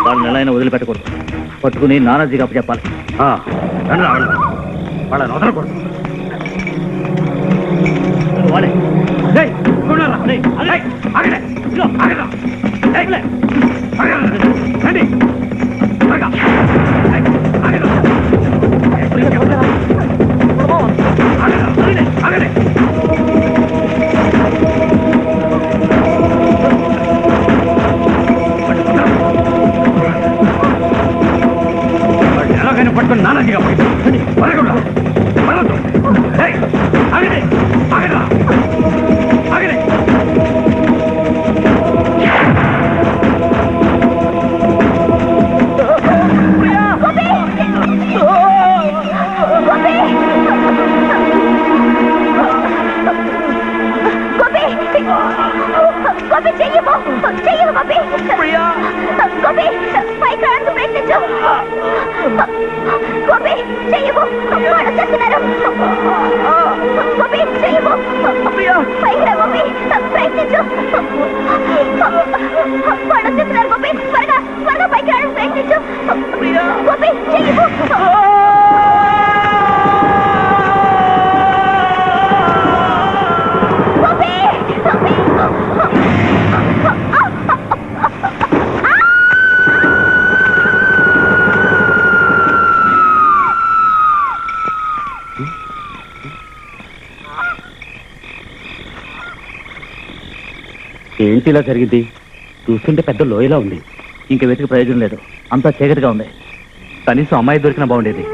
వాళ్ళని ఎలా అయినా వదిలిపెట్టకూడదు. పట్టుకుని నానాజీకి అప్పచెప్పాలి. వాళ్ళని వదలకూడదు. ఎలాగైనా పట్టుకుని నానాజీగా ప్రయత్నించు ఏంటి ఇలా జరిగింది? చూస్తుంటే పెద్ద లోయలా ఉంది. ఇంక వెతికి ప్రయోజనం లేదు, అంతా చీకటిగా ఉంది. కనీసం అమ్మాయి దొరికినా బాగుండేది.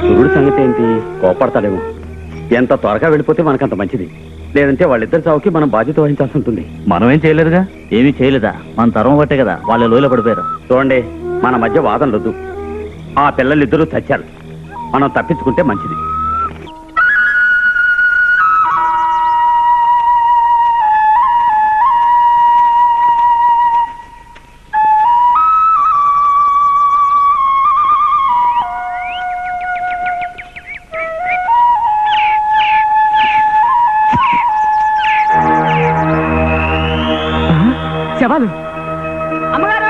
గురుడు సంగతి ఏంటి? కోపడతాడేమో. ఎంత త్వరగా వెళ్ళిపోతే మనకంత మంచిది. లేదంటే వాళ్ళిద్దరి చావుకి మనం బాధ్యత వహించాల్సి ఉంటుంది. మనమేం చేయలేదుగా. ఏమీ చేయలేదా? మన తరం బట్టే కదా వాళ్ళ లోయలో పడిపోయారు. చూడండి, మన మధ్య వాదనలొద్దు. ఆ పిల్లలిద్దరూ చచ్చారు. మనం తప్పించుకుంటే మంచిది. శవాలు. అమ్మగారు,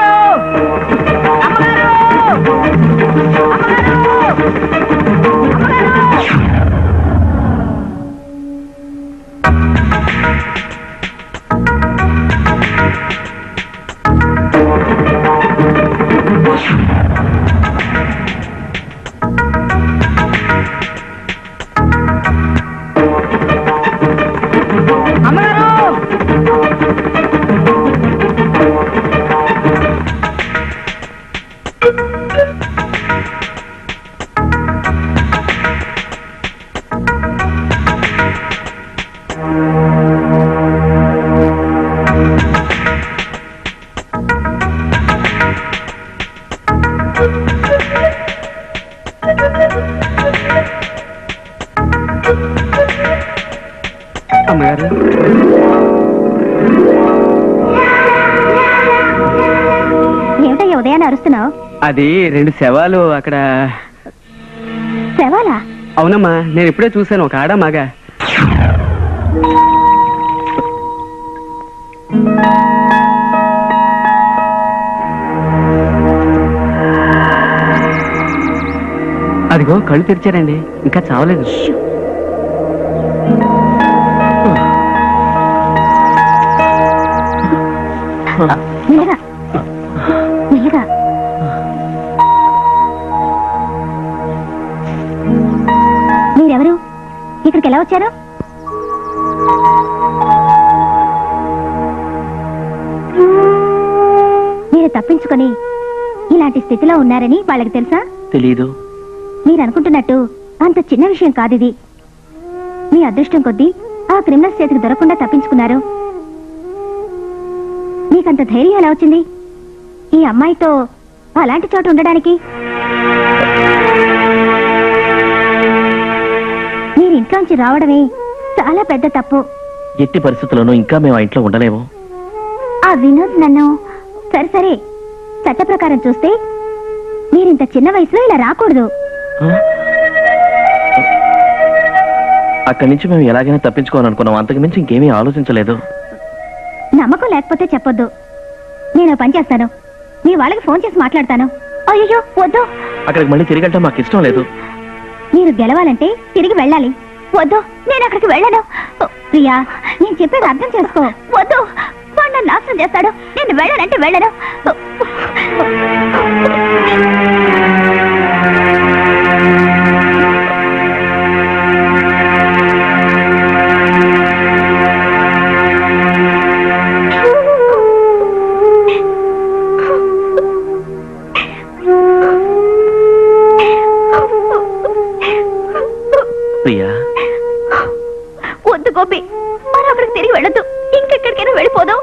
ఏమిటయ్యా ఉదయాన్నే అరుస్తున్నావు? అది 2 శవాలు అక్కడ. శవాలా? అవునమ్మా, నేను ఇప్పుడే చూశాను. ఒక ఆడ మగ. అదిగో కళ్ళు తెరిచారండి, ఇంకా చావలేదు. మెల్లగా మెల్లగా. మీరెవరు? ఇక్కడికి ఎలా వచ్చారు? మీరు తప్పించుకొని ఇలాంటి స్థితిలో ఉన్నారని వాళ్ళకి తెలుసా? తెలీదు. మీరు అనుకుంటున్నట్టు అంత చిన్న విషయం కాదు ఇది. మీ అదృష్టం కొద్దీ ఆ క్రిమినల్స్ చేతికి దొరకకుండా తప్పించుకున్నారు. మీకంత ధైర్యం ఎలా వచ్చింది ఈ అమ్మాయితో అలాంటి చోట ఉండడానికి? మీరు ఇంట్లోంచి రావడమే చాలా పెద్ద తప్పు. ఎట్టి పరిస్థితుల్లోనూ ఇంకా మేము ఆ ఇంట్లో ఉండలేము. ఆ వినోద్ నన్ను సరే చట్ట ప్రకారం చూస్తే మీరింత చిన్న వయసులో ఇలా రాకూడదు. అక్కడి నుంచి మేము ఎలాగైనా తప్పించుకోవాలనుకున్నాం. అంతకు మించి ఇంకేమీ ఆలోచించలేదు. నమ్మకం లేకపోతే చెప్పొద్దు. నేను పని చేస్తాను, మీ వాళ్ళకి ఫోన్ చేసి మాట్లాడతాను. అయ్యో వద్దు, అక్కడికి మళ్ళీ తిరిగి వెళ్ళటం మాకు ఇష్టం లేదు. మీరు గెలవాలంటే తిరిగి వెళ్ళాలి. వద్దు, నేను అక్కడికి వెళ్ళను. ప్రియా, నేను చెప్పేది అర్థం చేసుకో. వద్దు, వాడు నన్ను నాశనం చేస్తాడు. నేను వెళ్ళాలంటే వెళ్ళను. ప్రియా, వద్దు గోపి, మనం అక్కడికి తిరిగి వెళ్ళొద్దు. ఇంకెక్కడికైనా వెళ్ళిపోదాం.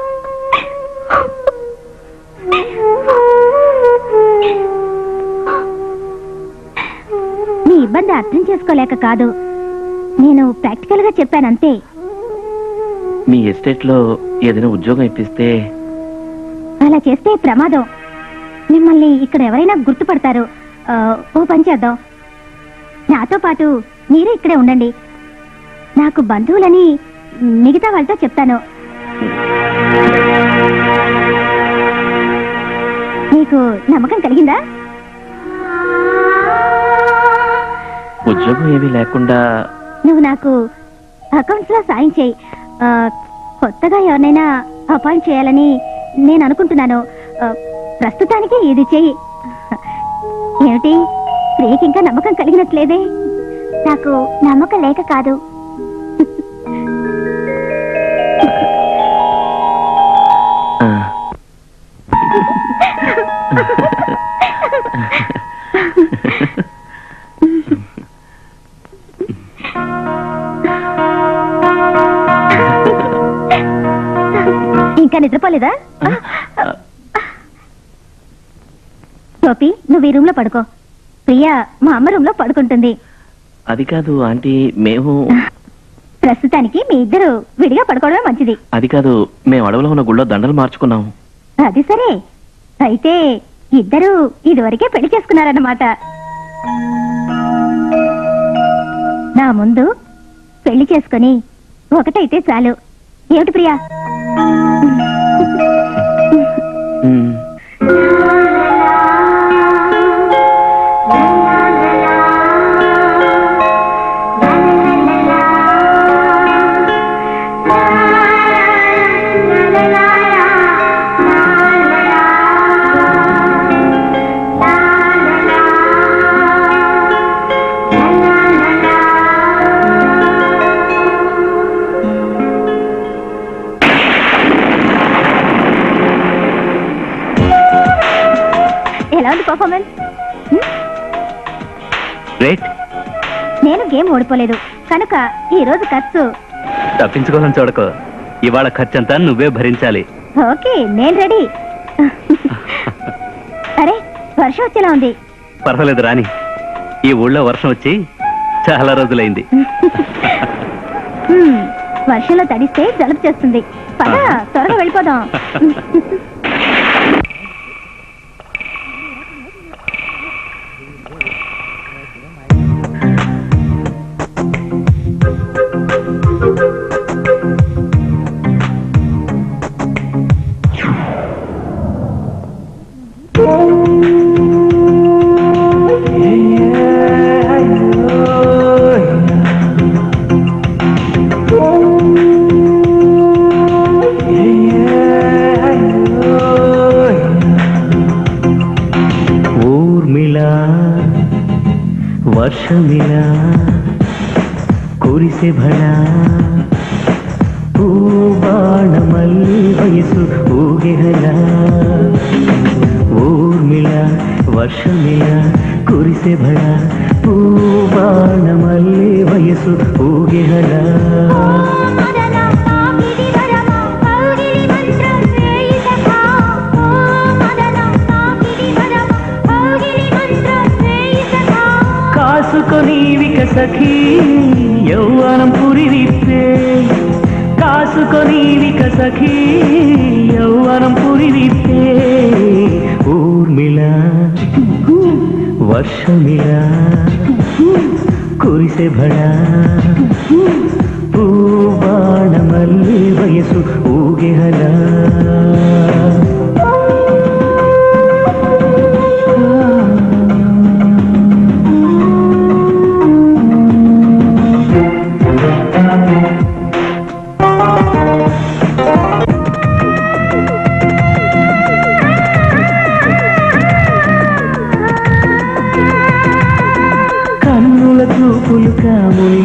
మీ ఇబ్బంది అర్థం చేసుకోలేక కాదు, నేను ప్రాక్టికల్ గా చెప్పానంతే. మీ ఎస్టేట్ లో ఏదైనా ఉద్యోగం ఇప్పిస్తే? అలా చేస్తే ప్రమాదం. మిమ్మల్ని ఇక్కడ ఎవరైనా గుర్తుపడతారు. ఓ పని చేద్దాం, నాతో పాటు మీరే ఇక్కడే ఉండండి. నాకు బంధువులని మిగతా వాళ్ళతో చెప్తాను. నీకు నమ్మకం కలిగిందా? ఉద్యోగం ఏమీ లేకుండా నువ్వు నాకు అకౌంట్స్ లో సాయం చేయి. కొత్తగా ఎవరినైనా అపాయింట్ చేయాలని నేను అనుకుంటున్నాను. ప్రస్తుతానికి ఇది చెయ్యి. ఏమిటి, ప్రియకి ఇంకా నమ్మకం కలిగినట్లేదే? నాకు నమ్మకం లేక కాదు, ఇంకా నిద్రపోలేదా? గోపి, నువ్వు ఈ రూమ్ లో పడుకో. ప్రియా మా అమ్మ రూమ్ లో పడుకుంటుంది. అది కాదు ఆంటీ, మేము ప్రస్తుతానికి మీ ఇద్దరు విడిగా పడుకోవడమే మంచిది. అది కాదు, మేము అడవిలో ఉన్న గుళ్ళో దండలు మార్చుకున్నాము. అది సరే, అయితే ఇద్దరు ఇదివరకే పెళ్లి చేసుకున్నారన్నమాట. నా ముందు పెళ్లి చేసుకుని ఒకటైతే చాలు. ఏమిటి ప్రియా? Performance great. నేను గేమ్ ఓడిపోలేదు కనుక ఈ రోజు ఖర్చు తప్పించుకోవాలని చూడకు. ఇవాళ ఖర్చంతా నువ్వే భరించాలి. ఓకే, నేను రెడీ. అరే, వర్షం వచ్చేలా ఉంది. పర్వాలేదు రాని. ఈ ఊళ్ళో వర్షం వచ్చి చాలా రోజులైంది. వర్షంలో తడిస్తే జలుబు చేస్తుంది. పద, త్వరగా వెళ్ళిపోదాం. వర్షమిలా కురిసే భళ పూబాణమల్లి వయసు ఊగిహల. ఊర్మిళ వర్షమిలా కురిసే భళ పూబాణమల్లి వయసు ఊగిహల. కాసుకొనీవిక సఖీ యౌవనం పురివిప్పే. కాసుకొనీవిక సఖీ యౌవనం పురివిప్పే. ఊర్మిళ వర్షమిళ కురిసే భళ పూబాణమల్లి వయసు ఊగిహల.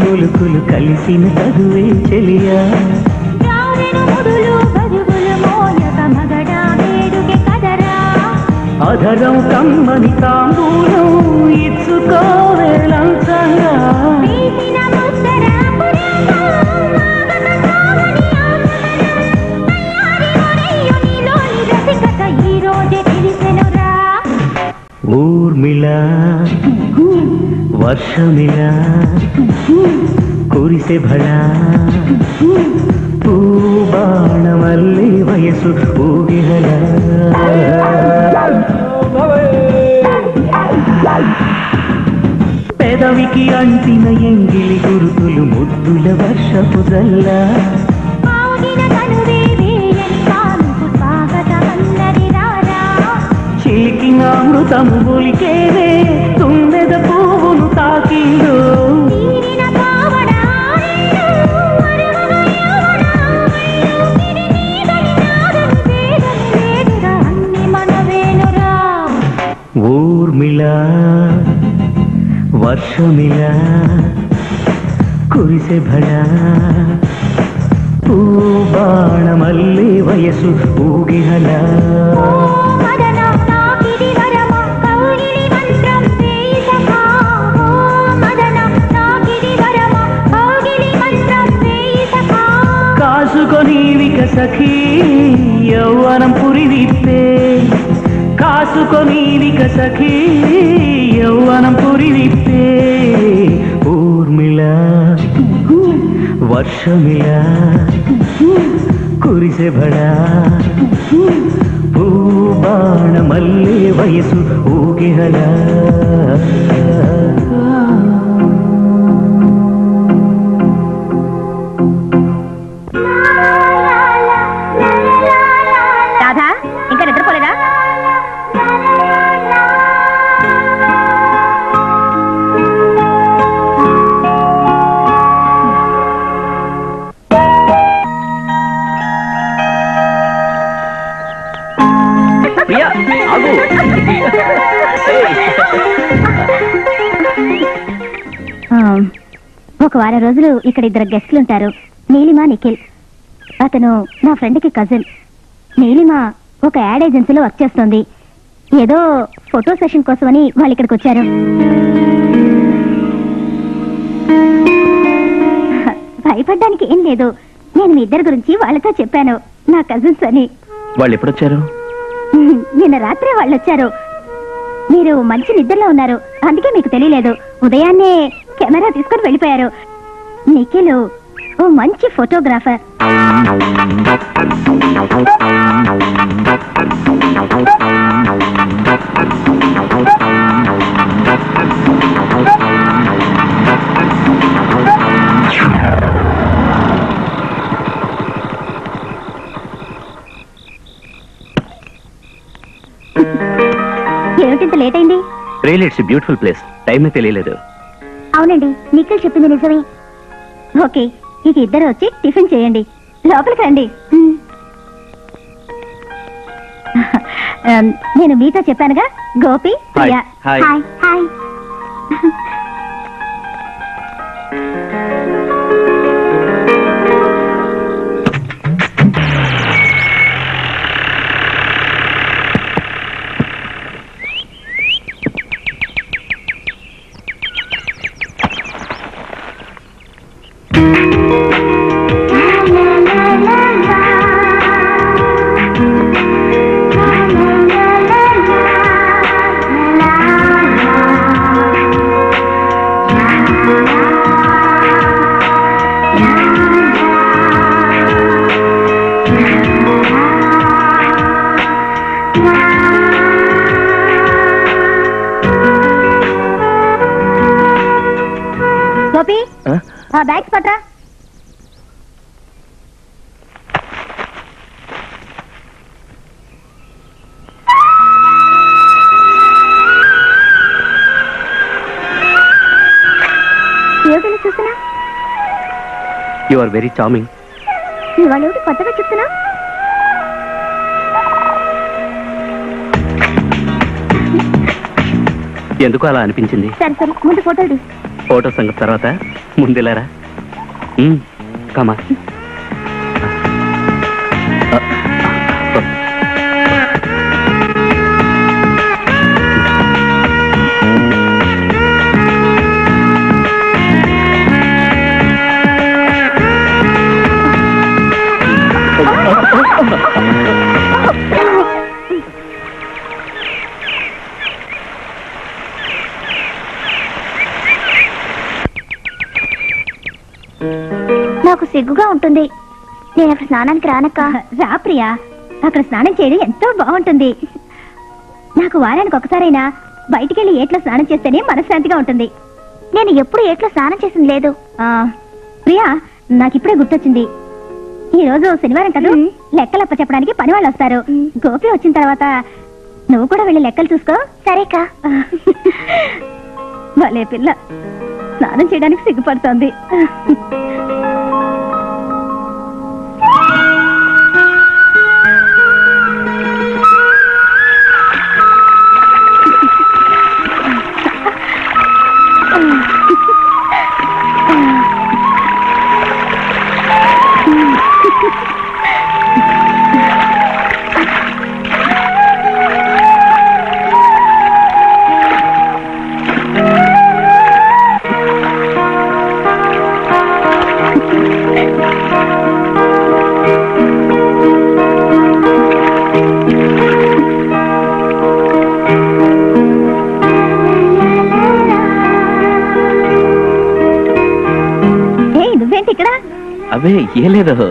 ములుకులు కలిసిన చదువే చెలియా. అధరం కమ్మని తాంబూలం ఇచ్చుకోవేలంచంగా. ఊర్మిళ వర్షమిళ కురిసే భళ పూబాణమల్లి వయసు ఊగిహల. పెదవికి అంటిన ఎంగిలి గురుతులు ముద్దుల వర్షపు జల్ల. చిలికిన అమృతము బొలికేవే తుమ్మెద పువ్వును తాకిందో. ఊర్మిళ వర్షమిళ కురిసే భళ పూబాణమల్లి వయసు ఊగిహల. కాసుకొనీవిక సఖీ యౌవనం పురివిప్పే కాసుకొనీవిక సఖీ యౌవనం పురివిప్పే ఊర్మిళ వర్షమిళ కురిసెబడా పూబాణ మల్లె వయసు ఊగిహలా రాధా ఇంకా నిద్రపోలేదా? ప్రియా ఆగు. ఒక వారం రోజులు ఇక్కడ ఇద్దరు గెస్ట్లు ఉంటారు. నీలిమ, నిఖిల్. అతను నా ఫ్రెండ్కి కజిన్. నీలిమ ఒక యాడ్ ఏజెన్సీలో వర్క్ చేస్తోంది. ఏదో ఫోటో సెషన్ కోసమని వాళ్ళు ఇక్కడికి వచ్చారు. భయపడ్డానికి ఏం లేదు. నేను మీ ఇద్దరి గురించి వాళ్ళతో చెప్పాను, నా కజిన్స్ అని. వాళ్ళు ఎప్పుడొచ్చారు? నిన్న రాత్రే వాళ్ళు వచ్చారు. మీరు మంచి నిద్రలో ఉన్నారు, అందుకే మీకు తెలియలేదు. ఉదయాన్నే కెమెరా తీసుకొని వెళ్ళిపోయారు. నిఖిల్ ఓ మంచి ఫోటోగ్రాఫర్. ఏమిటింత లేట్ అయింది? Real it's beautiful place. టైమే తెలియలేదు. అవునండి, నిఖిల్ చెప్పింది నిజమే. ఓకే, ఇక ఇద్దరు వచ్చి టిఫిన్ చేయండి. లోపలికి రండి. నేను మీతో చెప్పానుగా, Gopi, Priya. Hi. Hi hi. Gopi, ఆ బ్యాగ్స్ పట్రా. ఏమిటి చూస్తున్నా? You are very charming. ఇవాళ ఏమిటి కొత్తగా చెప్తున్నా? ఎందుకు అలా అనిపించింది? సరే సరే, ముందు ఫోటోలు తీ. ఫోటో సంగతి తర్వాత, ముందెలారా? కమా. నాకు సిగ్గుగా ఉంటుంది. నేను అక్కడ స్నానానికి రానక్క. రా ప్రియా, అక్కడ స్నానం చేయడం ఎంతో బాగుంటుంది. నాకు వారానికి ఒకసారైనా బయటికెళ్ళి ఏట్లో స్నానం చేస్తేనే మనశ్శాంతిగా ఉంటుంది. నేను ఎప్పుడు ఏట్లో స్నానం చేసింది లేదు. ప్రియా, నాకు ఇప్పుడే గుర్తొచ్చింది. ఈ రోజు శనివారం కదా, లెక్కలప్ప చెప్పడానికి పని వాళ్ళు వస్తారు. గోపి వచ్చిన తర్వాత నువ్వు కూడా వెళ్ళి లెక్కలు చూసుకో. సరేకా. భలే పిల్ల, స్నానం చేయడానికి సిగ్గుపడుతోంది. నువ్వేంటి ఇక్కడ? అవే ఏం లేదు,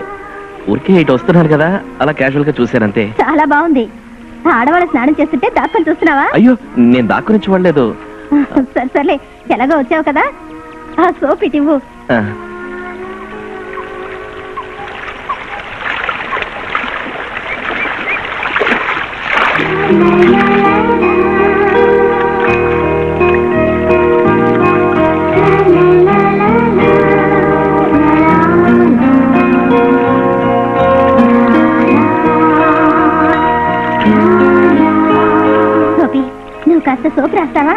ఊరికే ఇటు వస్తున్నాను కదా, అలా క్యాజువల్ గా చూశానంతే. చాలా బాగుంది. ఆడవాళ్ళ స్నానం చేస్తుంటే దాక్కుని చూస్తున్నావా? అయ్యో, నేను దాక్కుని చూడలేదు. సరే సర్లే, ఎలాగో వచ్చావు కదా, ఆ సోప్ ఇటు ఇవ్వు. గోపి, నువ్వు కాస్త సోప్ రాస్తావా?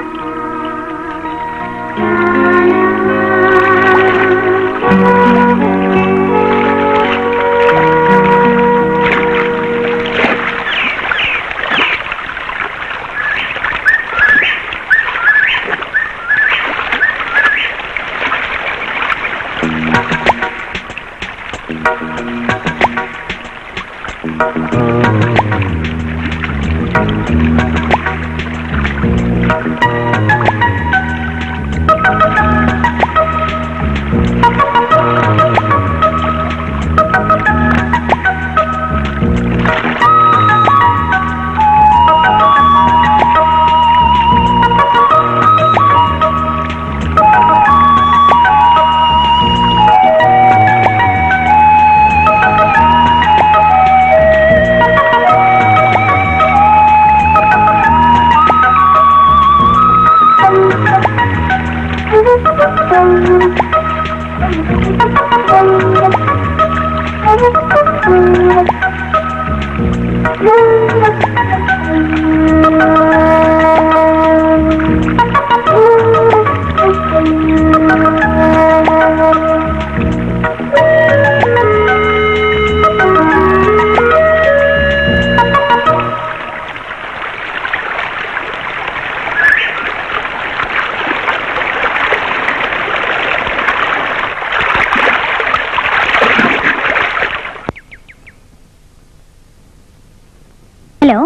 హలో,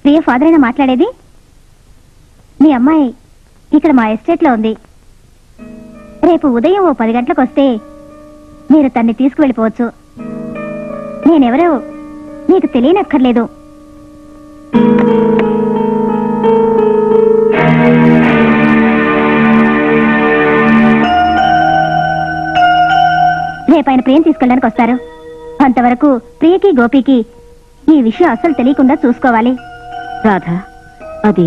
ప్రియ ఫాదర్ అయినా మాట్లాడేది? మీ అమ్మాయి ఇక్కడ మా ఎస్టేట్లో ఉంది. రేపు ఉదయం 10 గంటలకు వస్తే మీరు తన్ని తీసుకువెళ్ళిపోవచ్చు. నేనెవరో మీకు తెలియనక్కర్లేదు. రేపు ఆయన ప్రియం తీసుకెళ్ళడానికి వస్తారు. అంతవరకు ప్రియకి గోపికి ఈ విషయం అస్సలు తెలియకుండా చూసుకోవాలి. రాధా, అది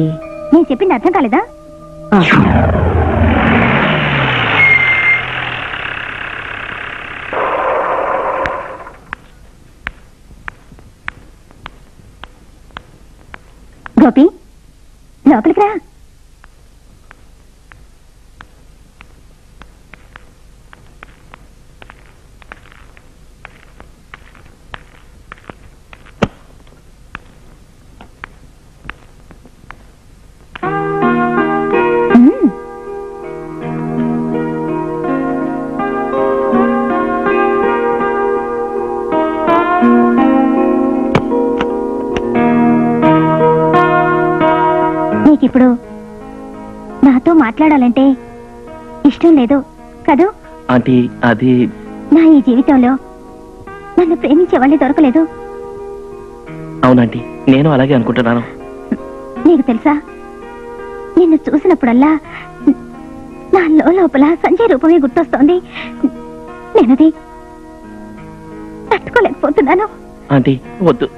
నేను చెప్పింది అర్థం కాలేదా? గోపి, లోపలికి రా. నీకిప్పుడు నాతో మాట్లాడాలంటే ఇష్టం లేదు కదూ? ఆంటీ, అది నా ఈ జీవితంలో నన్ను ప్రేమించే వాళ్ళే దొరకలేదు. అవునంటీ, నేను అలాగే అనుకుంటున్నాను. నీకు తెలుసా, నిన్ను చూసినప్పుడల్లా నా లోపల సంజయ్ రూపమే గుర్తొస్తోంది. నేనది తట్టుకోలేకపోతున్నాను. ఆంటీ, వద్దు.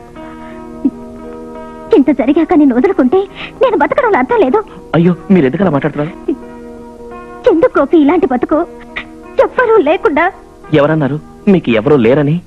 ఇంత జరిగాక నేను వదులుకుంటే నేను బతకడంలో అర్థం లేదు. అయ్యో, మీరు ఎందుకలా మాట్లాడుతున్నారు? ఎందుకు గోపి ఇలాంటి బతుకు? ఎవ్వరూ లేకుండా. ఎవరన్నారు మీకు ఎవరూ లేరని?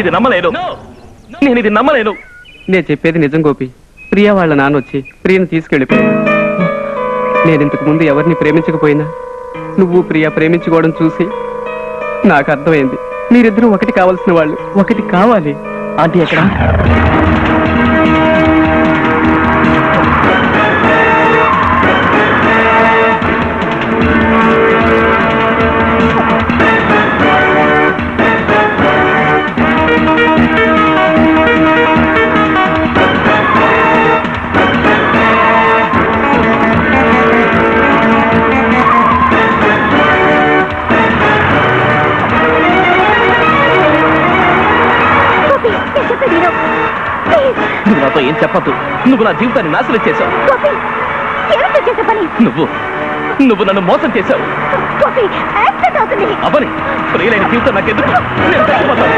ఇది నమ్మలేను. నేను ఇది నమ్మలేను. నేను చెప్పేది నిజం గోపి. ప్రియా వాళ్ళ నాన్న వచ్చి ప్రియను తీసుకెళ్ళిపోయాడు. నేను ఇంతకు ముందు ఎవరిని ప్రేమించకపోయినా నువ్వు ప్రియ ప్రేమించుకోవడం చూసి నాకు అర్థమైంది. మీరిద్దరూ ఒకటి కావాల్సిన వాళ్ళు, ఒకటి కావాలి. ఆంటీ ఎక్కడ? నువ్వు నాతో ఏం చెప్పద్దు. నువ్వు నా జీవితాన్ని నాశనం చేశావు. నువ్వు నన్ను మోసం చేశావు. అవని ప్రియులైన జీవితం నాకెందుకు? నేను చచ్చిపోతాను.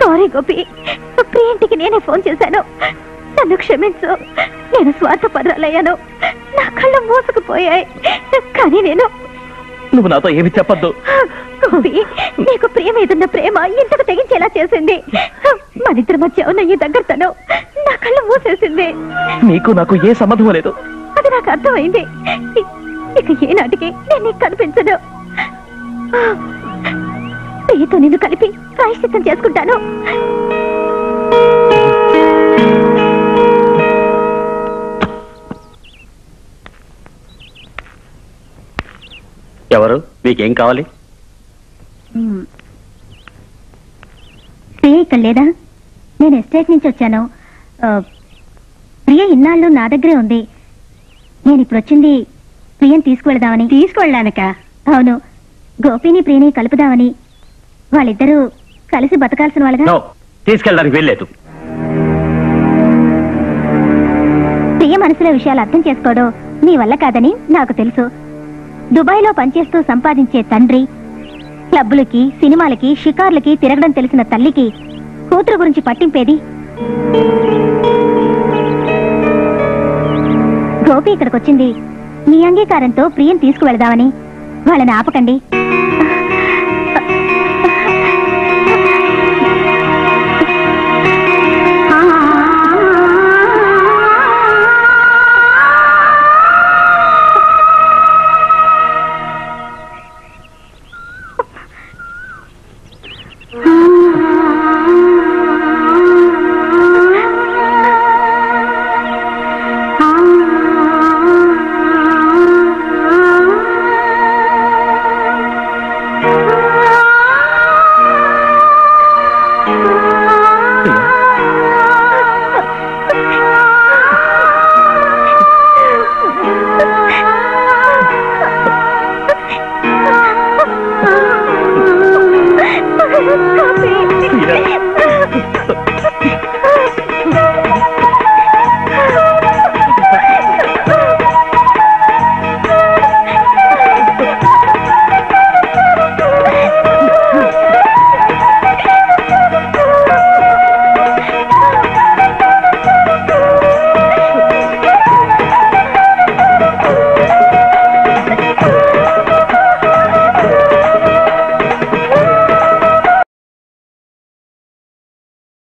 సారీ గోపి, ప్రియంటికి నేనే ఫోన్ చేశాను. నన్ను క్షమించు. నేను స్వార్థపరాలయ్యాను. నా కళ్ళు మూసుకుపోయాయి. కానీ నువ్వు నాతో ఏమి చెప్పద్దు. గోపి, నీకు ప్రియ మీదున్న ప్రేమ ఇంతకు తెగించేలా చేసింది. మనిద్దరి మధ్య ఉన్న ఈ దగ్గరతనం నా కళ్ళు మూసేసింది. నీకు నాకు ఏ సంబంధం లేదు. అది నాకు అర్థమైంది. ఇక ఏనాటికి నేను నీకు కనిపించను. ప్రియతో నిన్ను కలిపి ప్రాయశ్చిత్తం చేసుకుంటాను. ఎవరు? మీకేం కావాలి? ప్రియ ఇక్కడ లేదా? నేను ఎస్టేట్ నుంచి వచ్చాను. ప్రియ ఇన్నాళ్ళు నా దగ్గరే ఉంది. నేను ఇప్పుడు వచ్చింది ప్రియని తీసుకువెళదామని. తీసుకువెళ్ళడానిక? అవును, గోపిని ప్రియని కలుపుదామని. వాళ్ళిద్దరూ కలిసి బతకాల్సిన వాళ్ళగా. తీసుకెళ్ళడానికి వెళ్ళలేదు. ప్రియ మనసులో విషయాలు అర్థం చేసుకోవడం నీ వల్ల కాదని నాకు తెలుసు. దుబాయ్లో పనిచేస్తూ సంపాదించే తండ్రి, క్లబ్బులకి, సినిమాలకి, షికార్లకి తిరగడం తెలిసిన తల్లికి కూతురు గురించి పట్టింపేది. గోపి ఇక్కడికొచ్చింది మీ అంగీకారంతో ప్రియం తీసుకువెళదామని. వాళ్ళని ఆపకండి.